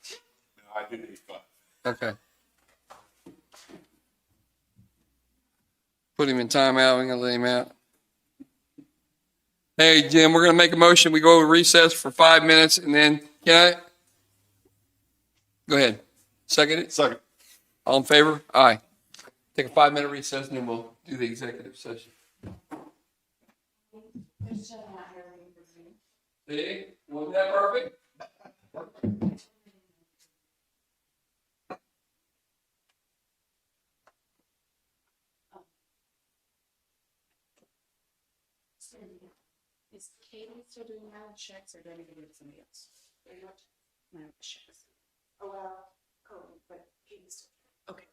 B: No, I do need 5.
A: Okay. Put him in timeout. We're gonna let him out. Hey Jim, we're gonna make a motion. We go recess for 5 minutes and then can I? Go ahead. Second it?
B: Second.
A: All in favor? Aye. Take a 5-minute recess and then we'll do the executive session. See? Wasn't that perfect?
H: Is Katie still doing mileage checks or do I need to give it to somebody else? Mileage checks. Oh, well, Cody, but Katie's still. Okay.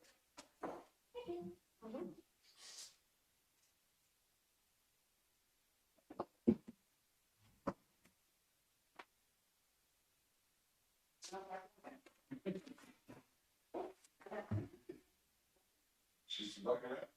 B: She's looking at.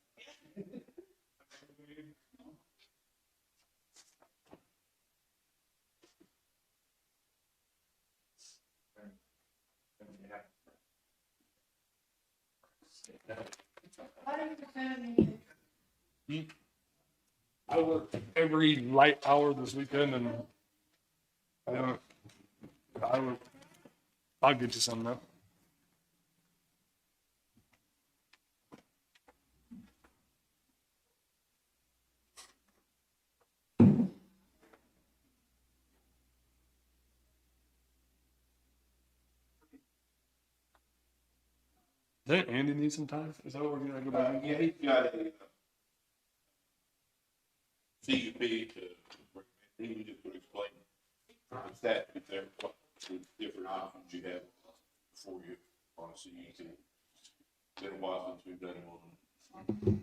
E: I work every light hour this weekend and I'll get you some though. Does Andy need some time? Is that what we're gonna go back?
B: Yeah, he's got a CUP he just would explain the statute there, what the different options you have before you on a CUP. Been a while since we've done one.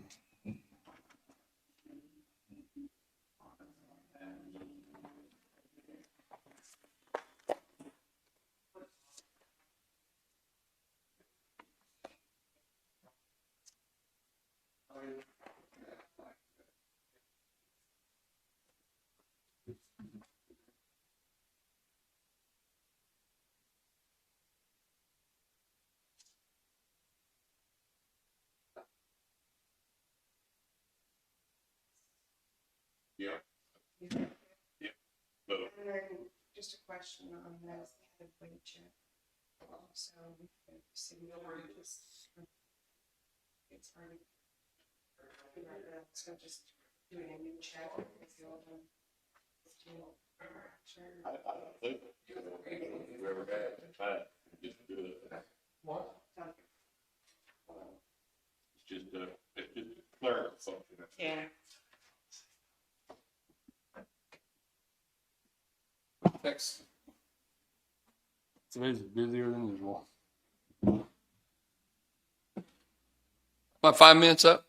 B: Yeah. Yeah. So,
H: Just a question on this, the weight check. So, it's already. So just doing a new check.
B: I don't think we've ever had in time, just do it.
A: What?
B: It's just a clerical function.
H: Yeah.
A: Thanks.
E: Today's busier than usual.
A: About 5 minutes up?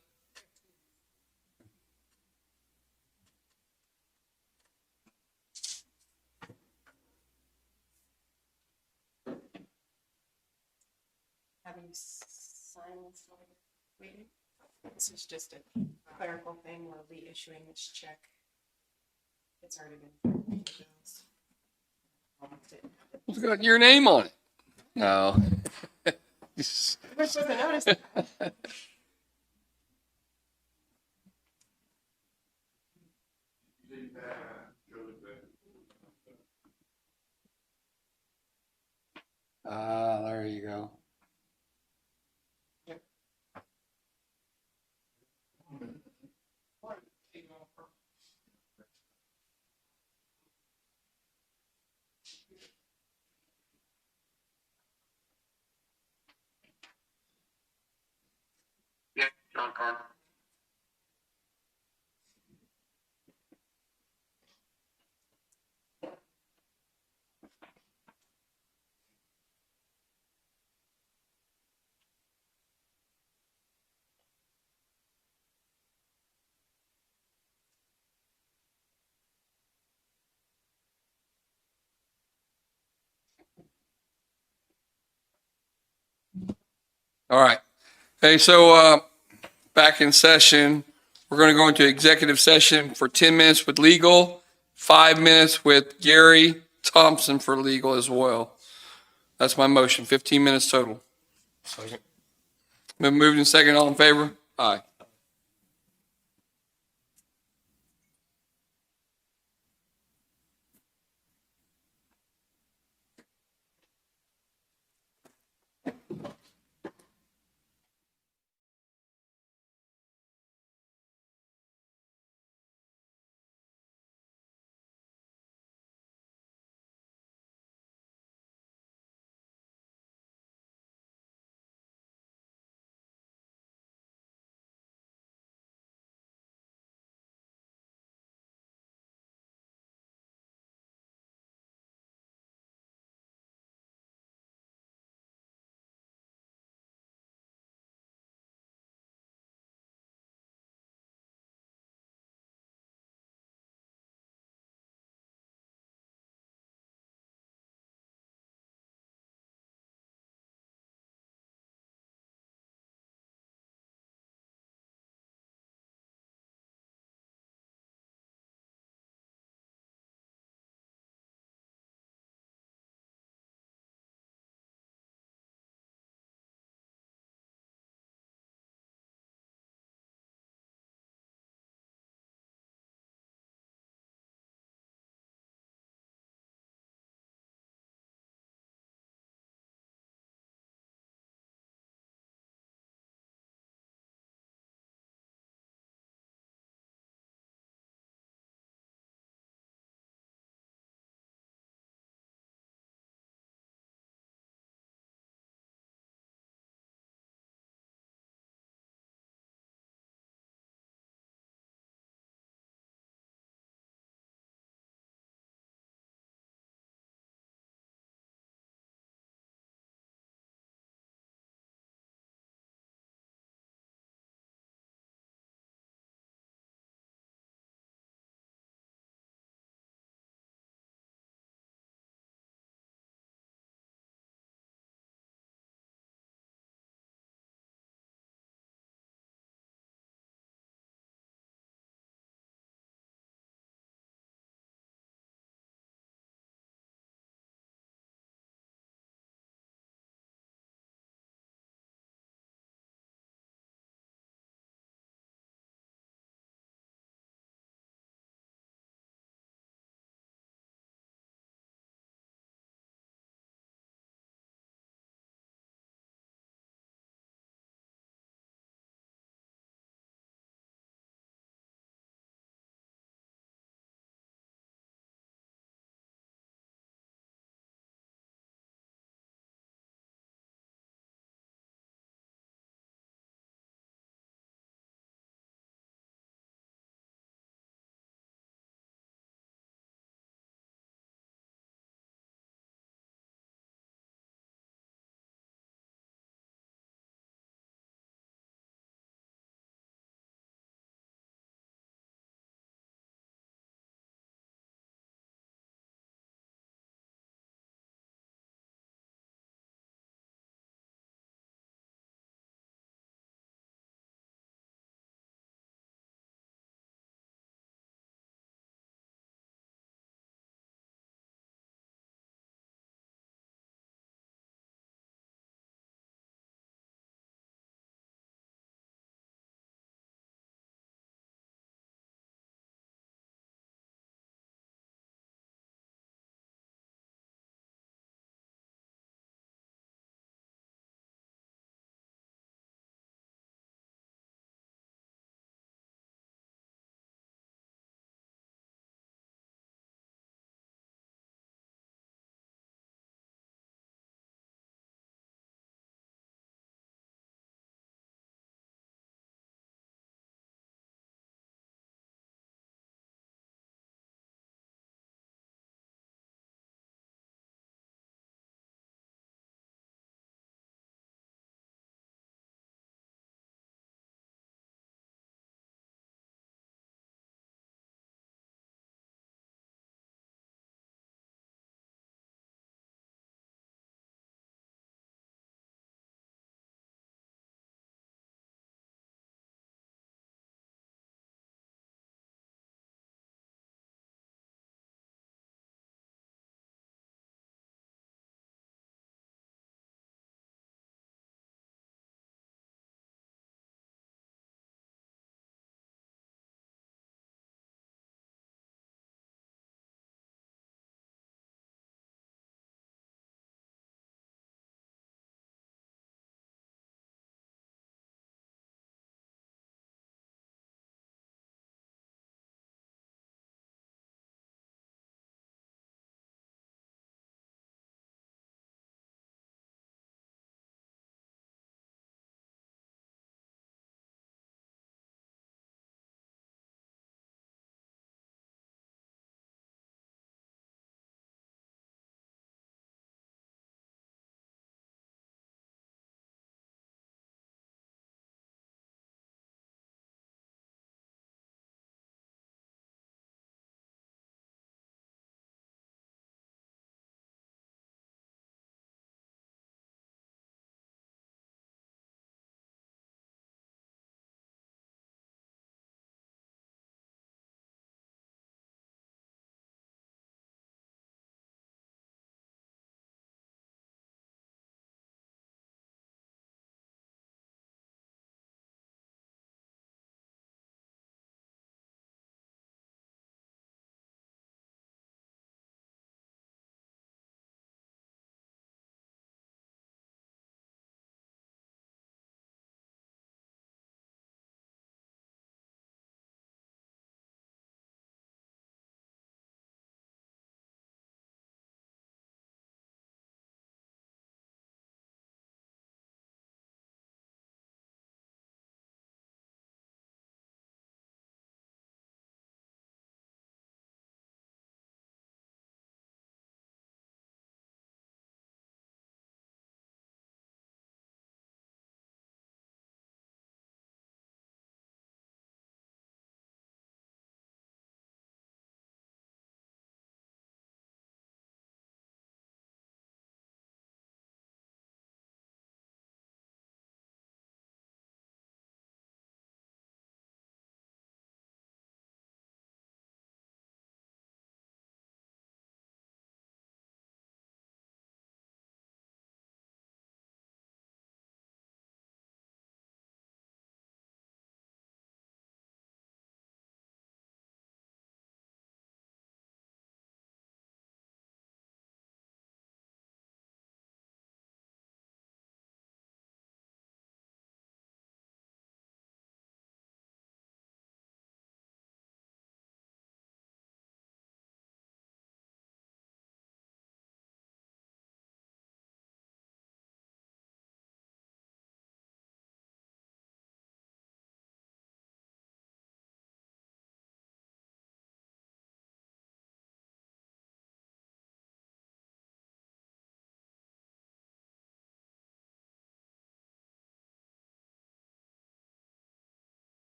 H: Have you signed this while you're waiting? This is just a clerical thing, we're reissuing this check. It's already been.
A: It's got your name on it. No.
H: We're supposed to notice.
A: There you go. All right. Hey, so, back in session, we're going to go into executive session for 10 minutes with legal, 5 minutes with Gary Thompson for legal as well. That's my motion, 15 minutes total. Been moved and second, all in favor? Aye.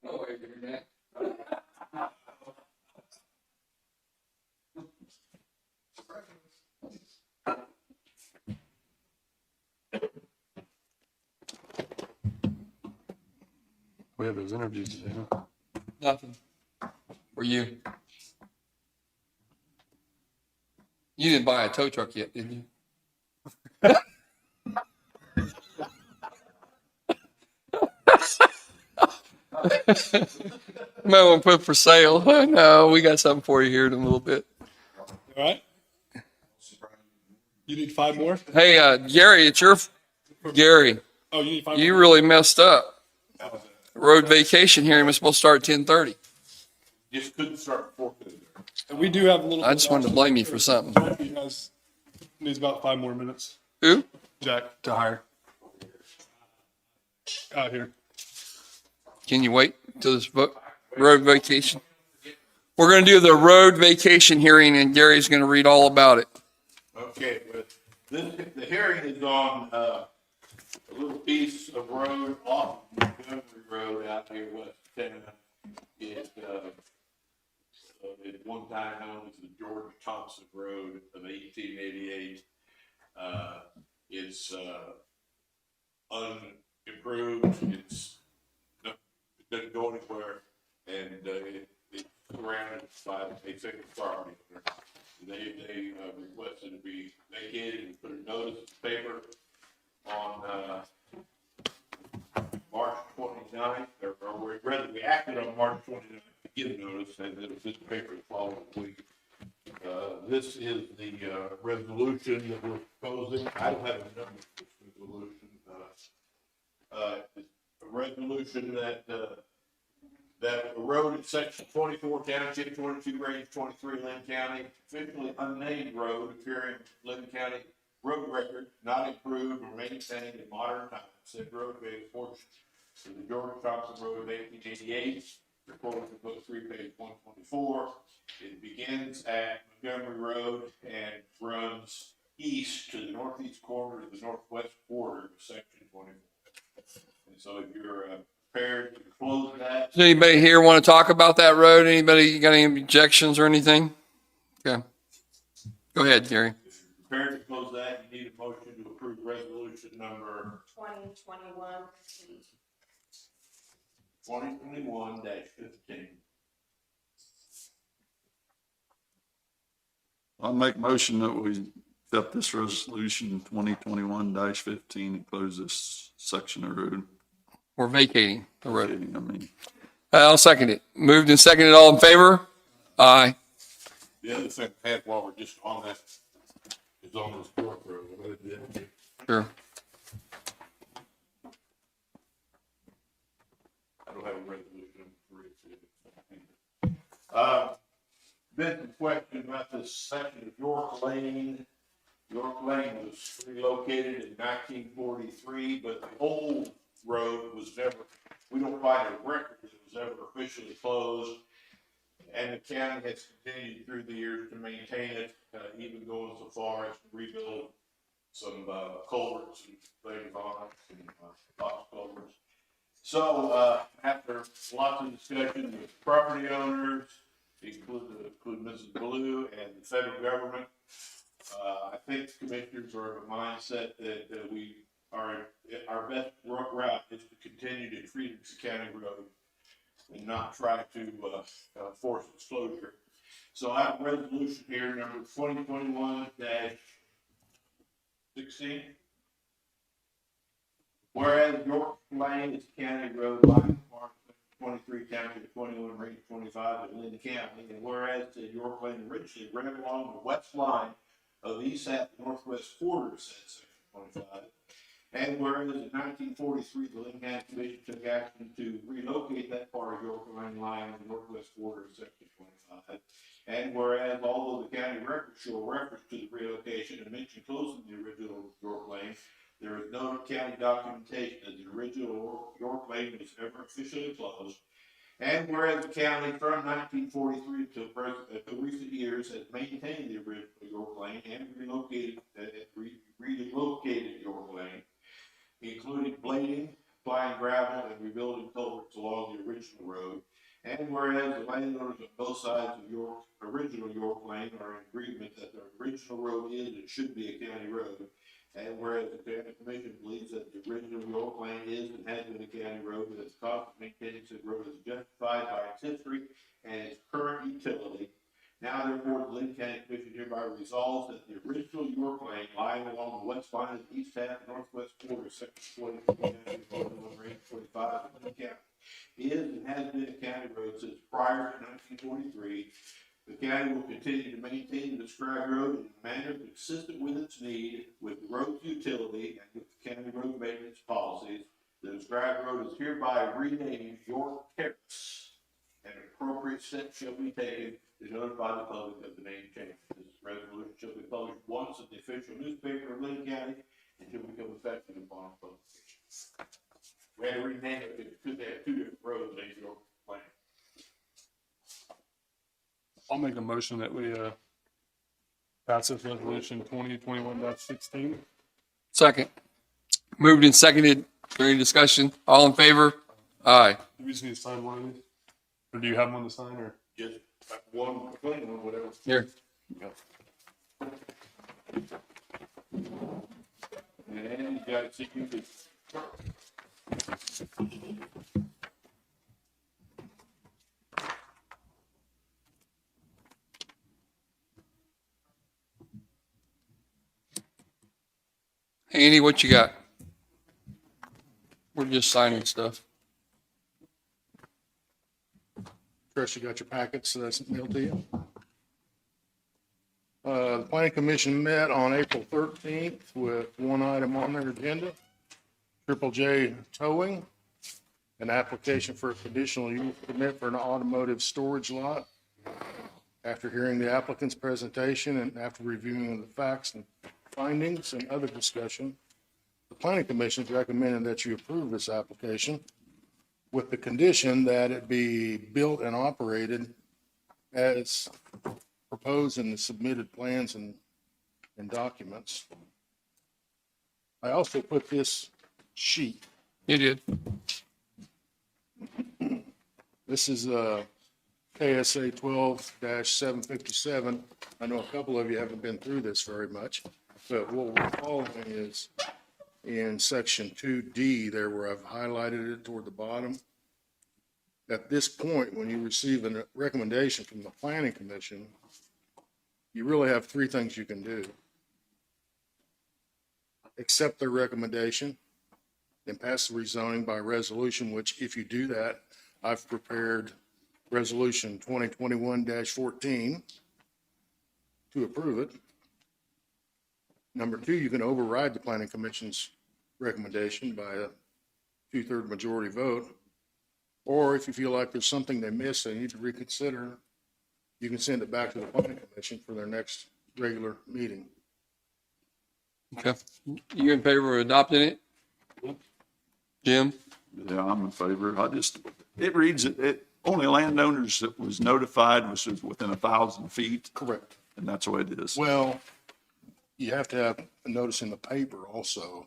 A: No way, man.
E: We have those interviews today, huh?
A: Nothing. For you. You didn't buy a tow truck yet, did you? Might want to put for sale. No, we got something for you here in a little bit.
E: All right. You need 5 more?
A: Hey, Gary, Gary.
E: Oh, you need 5
A: You
E: more?
A: really messed up. Road vacation hearing was supposed to start at 10:30.
B: Just couldn't start before.
E: And we do have a little.
A: I just wanted to blame you for something.
E: He needs about 5 more minutes.
A: Who?
E: Jack to hire. Out here.
A: Can you wait till this road vacation? We're going to do the road vacation hearing, and Gary's going to read all about it.
B: Okay, but the hearing is on, a little piece of road off Montgomery Road out here west of town. It one time known as the George Thompson Road of 1888. It's, unimproved, it doesn't go anywhere, and, it's surrounded by a second property owner. They requested to be vacated and put a notice in the paper on, March 29th, or rather, we acted on March 29th to get a notice, and it was this paper the following week. This is the, resolution that we're proposing. I don't have a number for this resolution. It's a resolution that a road in section 24, township 22, range 23, Linn County, officially unnamed road appearing in Linn County road record, not improved or maintained in modern times. Said roadway is portion of the George Thompson Road of 1888, recorded in book 3, page 124. It begins at Montgomery Road and runs east to the northeast corner of the northwest quarter of section 24. And so if you're prepared to close that.
A: Does anybody here want to talk about that road? Anybody got any objections or anything? Okay. Go ahead, Gary.
B: If you're prepared to close that, you need a motion to approve resolution number 2021-15.
D: I'll make motion that we accept this resolution 2021-15 and close this section of road.
A: We're vacating the road.
D: I mean,
A: I'll second it. Moved and seconded. All in favor? Aye.
B: The other thing I had while we're just on that is on this York Road.
A: Sure.
B: I don't have a resolution for it. Been some question about this section of York Lane. York Lane was relocated in 1943, but the old road was never, we don't find a record that it was ever officially closed. And the county has continued through the years to maintain it, even going so far as to rebuild some culverts and things on it, and box culverts. So after lots of discussion with property owners, include Mrs. Blue and the federal government, I think commissioners are of a mindset that we are, our best route is to continue to treat it as a county road and not try to force its closure. So I have a resolution here, number 2021-16. Whereas York Lane is county road line, Mark 23, township 21, range 25 in Linn County, and whereas the York Lane originally ran along the west line of the east half northwest quarter of said section 25, and whereas in 1943 the Linn County Commission took action to relocate that part of York Lane line in the northwest quarter of section 25, and whereas although the county records show reference to the relocation and mention closing the original York Lane, there is no county documentation that the original York Lane was ever officially closed. And whereas the county from 1943 to recent years has maintained the original York Lane and relocated York Lane, including blading, applying gravel and rebuilding culverts along the original road. And whereas the landowners on both sides of York, original York Lane are in agreement that the original road is and should be a county road. And whereas the county commission believes that the original York Lane is and has been a county road, that its cost of maintaining said road is justified by its history and its current utility. Now therefore, the Linn County Commission hereby resolves that the original York Lane lying along the west line of the east half northwest quarter of section 20, number 845 of Linn County is and has been a county road since prior to 1943. The county will continue to maintain the described road in a manner consistent with its need, with the road's utility, and with the county road maintenance policies. The described road is hereby renamed York Terrace. An appropriate step shall be taken to notify the public of the name change. This resolution shall be published once in the official newspaper of Linn County and shall become effective upon publication. We had to rename it because they had two different roads named York Lane.
E: I'll make a motion that we, pass this resolution 2021-16.
A: Second. Moved and seconded. Is there any discussion? All in favor? Aye.
E: Do we just need to sign one of these? Or do you have one to sign, or?
B: Just one, clean one, whatever.
A: Here.
B: And you got it, CQP.
A: Hey, Andy, what you got? We're just signing stuff.
F: Chris, you got your packets, so that's mailed to you. The planning commission met on April 13th with one item on their agenda. Triple J Towing, an application for a conditional use permit for an automotive storage lot. After hearing the applicant's presentation and after reviewing the facts and findings and other discussion, the planning commission is recommending that you approve this application with the condition that it be built and operated as proposed in the submitted plans and documents. I also put this sheet.
A: You did.
F: This is KSA 12-757. I know a couple of you haven't been through this very much, but what we're following is in section 2D there, where I've highlighted it toward the bottom. At this point, when you receive a recommendation from the planning commission, you really have three things you can do. Accept their recommendation, then pass the rezoning by resolution, which if you do that, I've prepared resolution 2021-14 to approve it. Number two, you can override the planning commission's recommendation by a 2/3 majority vote. Or if you feel like there's something they missed, they need to reconsider, you can send it back to the planning commission for their next regular meeting.
A: Okay. You in favor of adopting it? Jim?
D: Yeah, I'm in favor. It reads it, only landowners that was notified was within 1,000 feet,
F: Correct.
D: and that's the way it is.
F: Well, you have to have a notice in the paper also,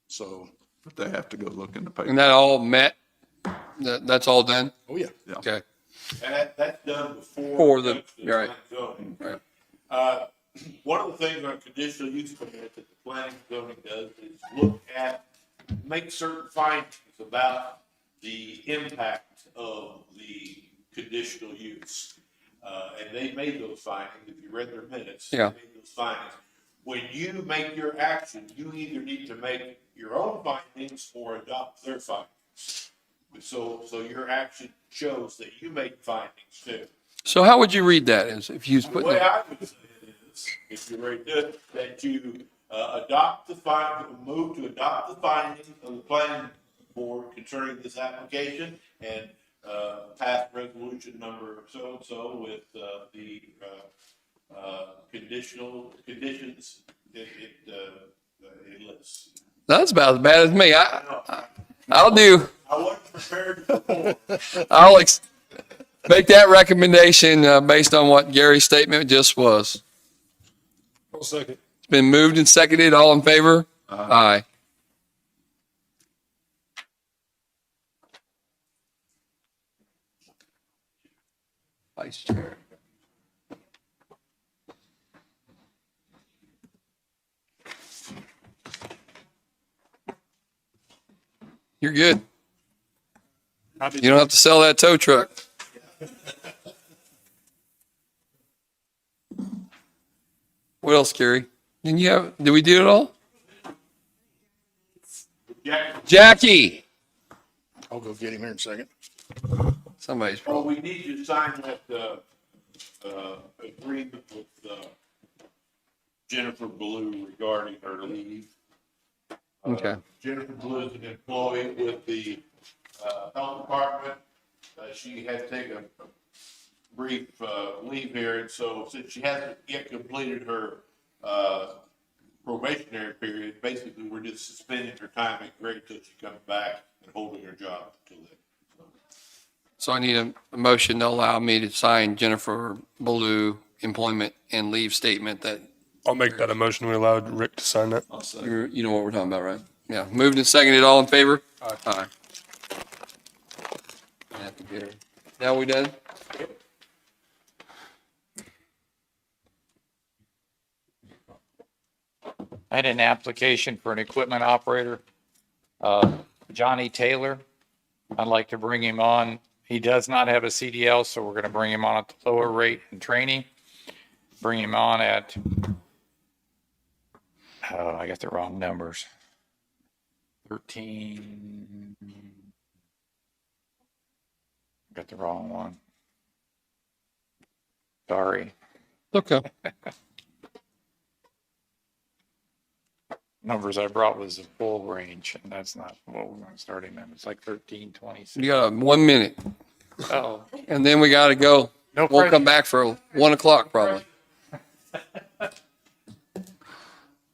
F: so,
D: But they have to go look in the paper.
A: And that all met? That's all done?
F: oh yeah.
A: Okay.
B: And that's done before.
A: For the- right.
B: zoning.
A: Right.
B: One of the things on conditional use permit that the planning and zoning does is look at, make certain findings about the impact of the conditional use. And they made those findings, if you read their minutes.
A: Yeah.
B: They made those findings. When you make your action, you either need to make your own findings or adopt their findings. So your action shows that you made findings too.
A: So how would you read that? Is if you was
B: The
A: putting
B: way
A: it,
B: I would say it is, if you're ready to, that you adopt the move to adopt the findings of the planning board concerning this application and pass resolution number so-and-so with the conditions it lists.
A: that's about as bad as me. I'll
B: I wasn't prepared before.
A: make that recommendation based on what Gary's statement just was.
E: I'll second.
A: It's been moved and seconded. All in favor? Aye. Vice Chair. You're good. You don't have to sell that tow truck. What else, Gary? Did we do it all? Jackie.
F: I'll go get him here in a second.
A: Somebody's
B: Well,
A: probably.
B: we need you to sign that, agreement with, Jennifer Blue regarding her leave.
A: Okay.
B: Jennifer Blue is an employee with the, health department. She had to take a brief, leave here, and so since she hasn't yet completed her, probationary period, basically, we're just suspending her time at grade till she comes back and holding her job until then.
A: So I need a motion to allow me to sign Jennifer Ballou employment and leave statement that
E: I'll make that a motion. We allowed Rick to sign that.
A: you know what we're talking about, right? Yeah. Moved and seconded. All in favor? Aye. Happy Gary. Now we done?
I: I had an application for an equipment operator, Johnny Taylor. I'd like to bring him on. He does not have a CDL, so we're going to bring him on at the lower rate in training. Bring him on at, oh, I got the wrong numbers. 13. Got the wrong one. Sorry.
A: Okay.
I: Numbers I brought was the full range, and that's not what we're going to start him at. It's like 1326.
A: You got 1 minute,
I: Oh,
A: and then we got to go.
I: no
A: We'll
I: pressure.
A: come back for 1 o'clock probably.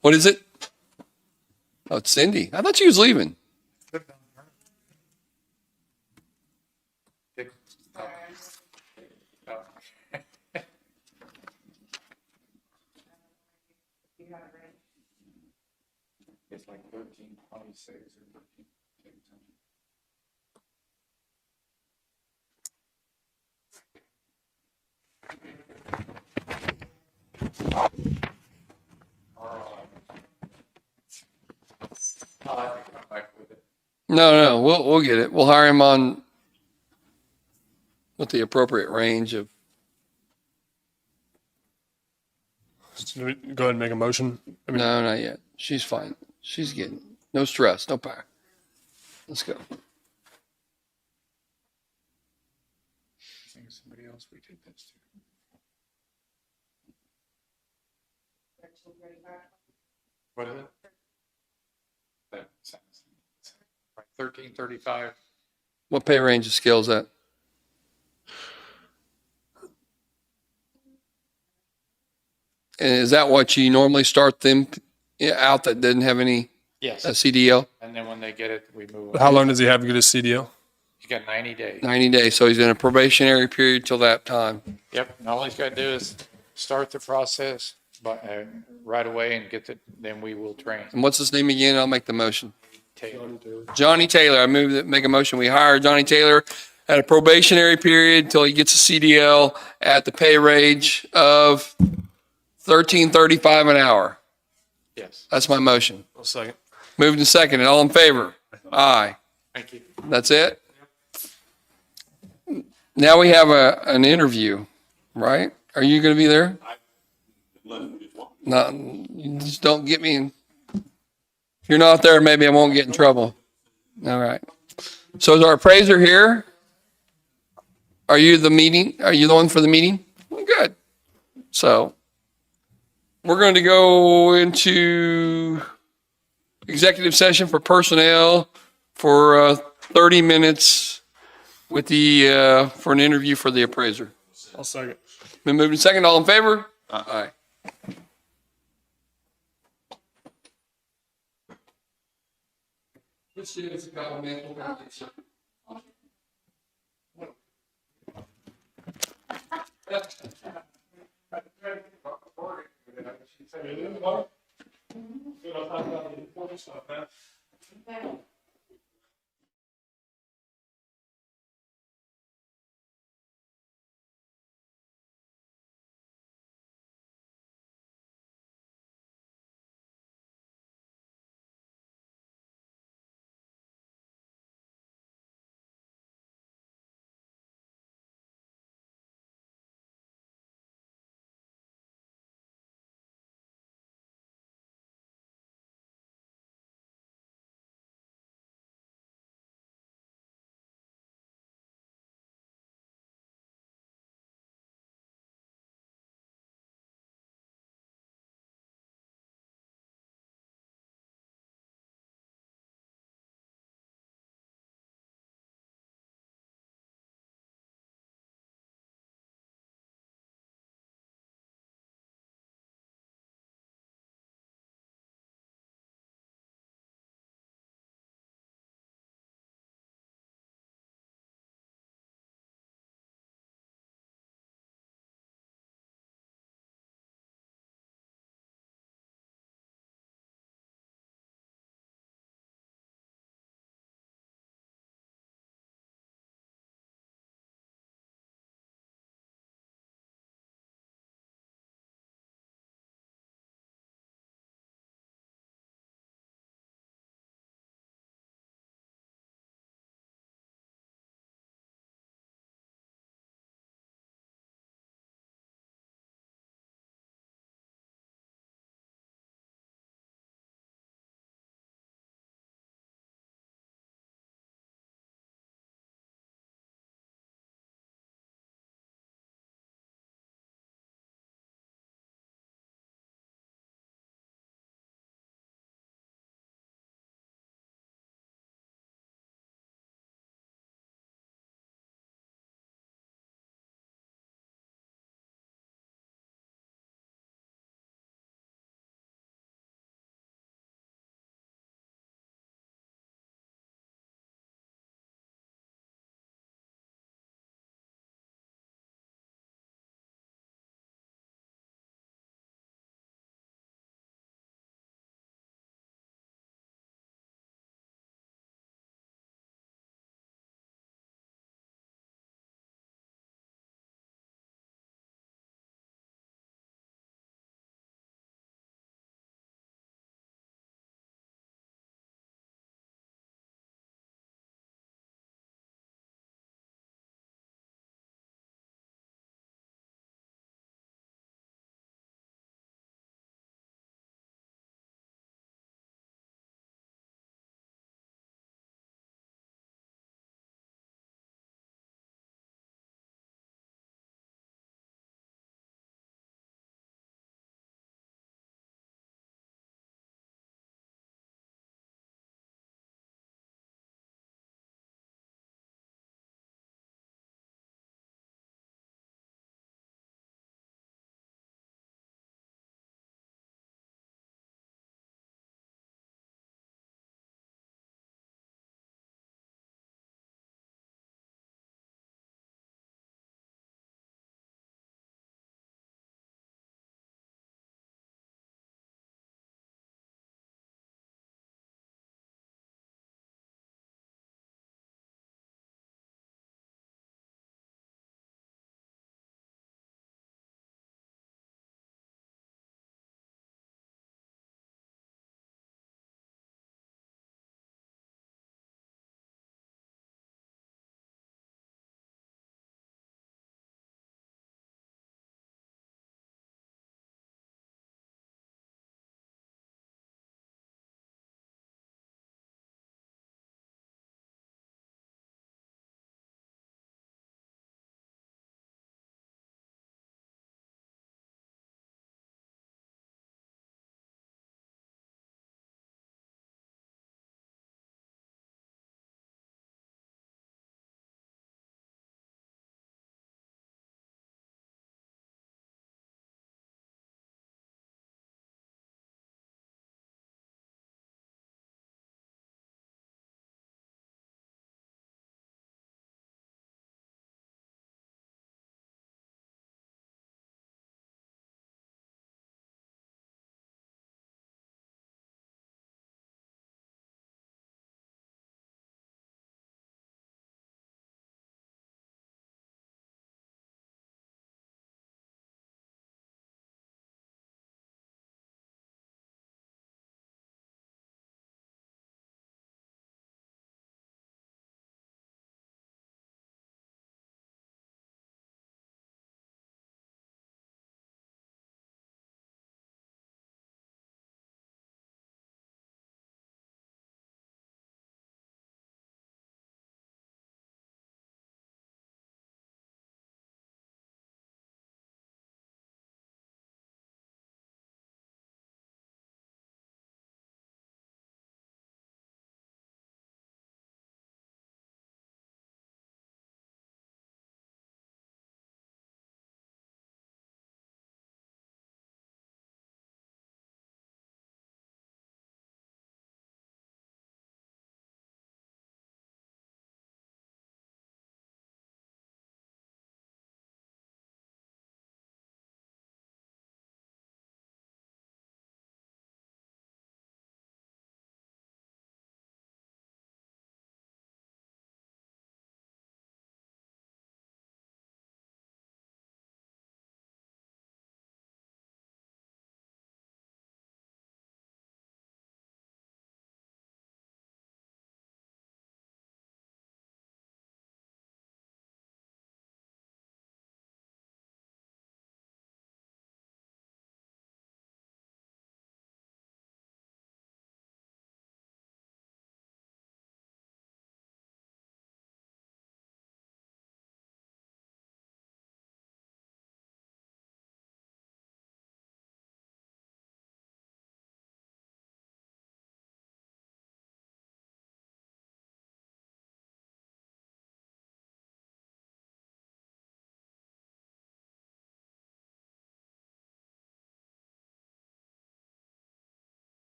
A: What is it? Oh, it's Cindy. I thought she was leaving.
I: It's like 1326 or 13.
A: No, we'll get it. We'll hire him on with the appropriate range of.
E: Go ahead and make a motion. I mean,
A: No, not yet. She's fine. She's getting no stress, no power. Let's go.
I: I think somebody else we did this to. What is it? That sounds. Right, 1335.
A: What pay range of scale is that? And is that what you normally start them out that didn't have any
I: Yes.
A: CDL?
I: And then when they get it, we move.
E: how long does he have to get his CDL?
I: You got 90 days.
A: 90 days. So he's in a probationary period till that time.
I: Yep. And all he's got to do is start the process right away and get it. Then we will train.
A: And what's his name again? I'll make the motion.
I: Taylor.
A: Johnny Taylor. I move that make a motion. We hire Johnny Taylor at a probationary period until he gets a CDL at the pay range of $13.35 an hour.
I: Yes.
A: That's my motion.
E: I'll second.
A: Moved and seconded. All in favor? Aye.
I: Thank you.
A: That's it? Now we have an interview, right? Are you going to be there? No, you just don't get me in. If you're not there, maybe I won't get in trouble. All right. So is our appraiser here? Are you the meeting? Are you the one for the meeting? Well, good. So we're going to go into executive session for personnel for 30 minutes with the for an interview for the appraiser.
E: I'll second.
A: Been moved and second. All in favor? Aye. Let's do this a couple minutes.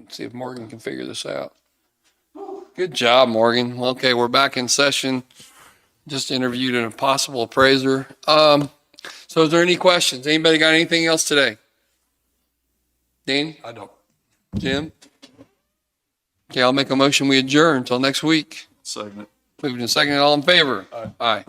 A: See if Morgan can figure this out. Good job, Morgan. Okay, we're back in session. Just interviewed a possible appraiser. So is there any questions? Anybody got anything else today? Dean? I don't. Jim? Okay, I'll make a motion. We adjourn until next week.
D: Second.
A: Moving to second, all in favor? Aye.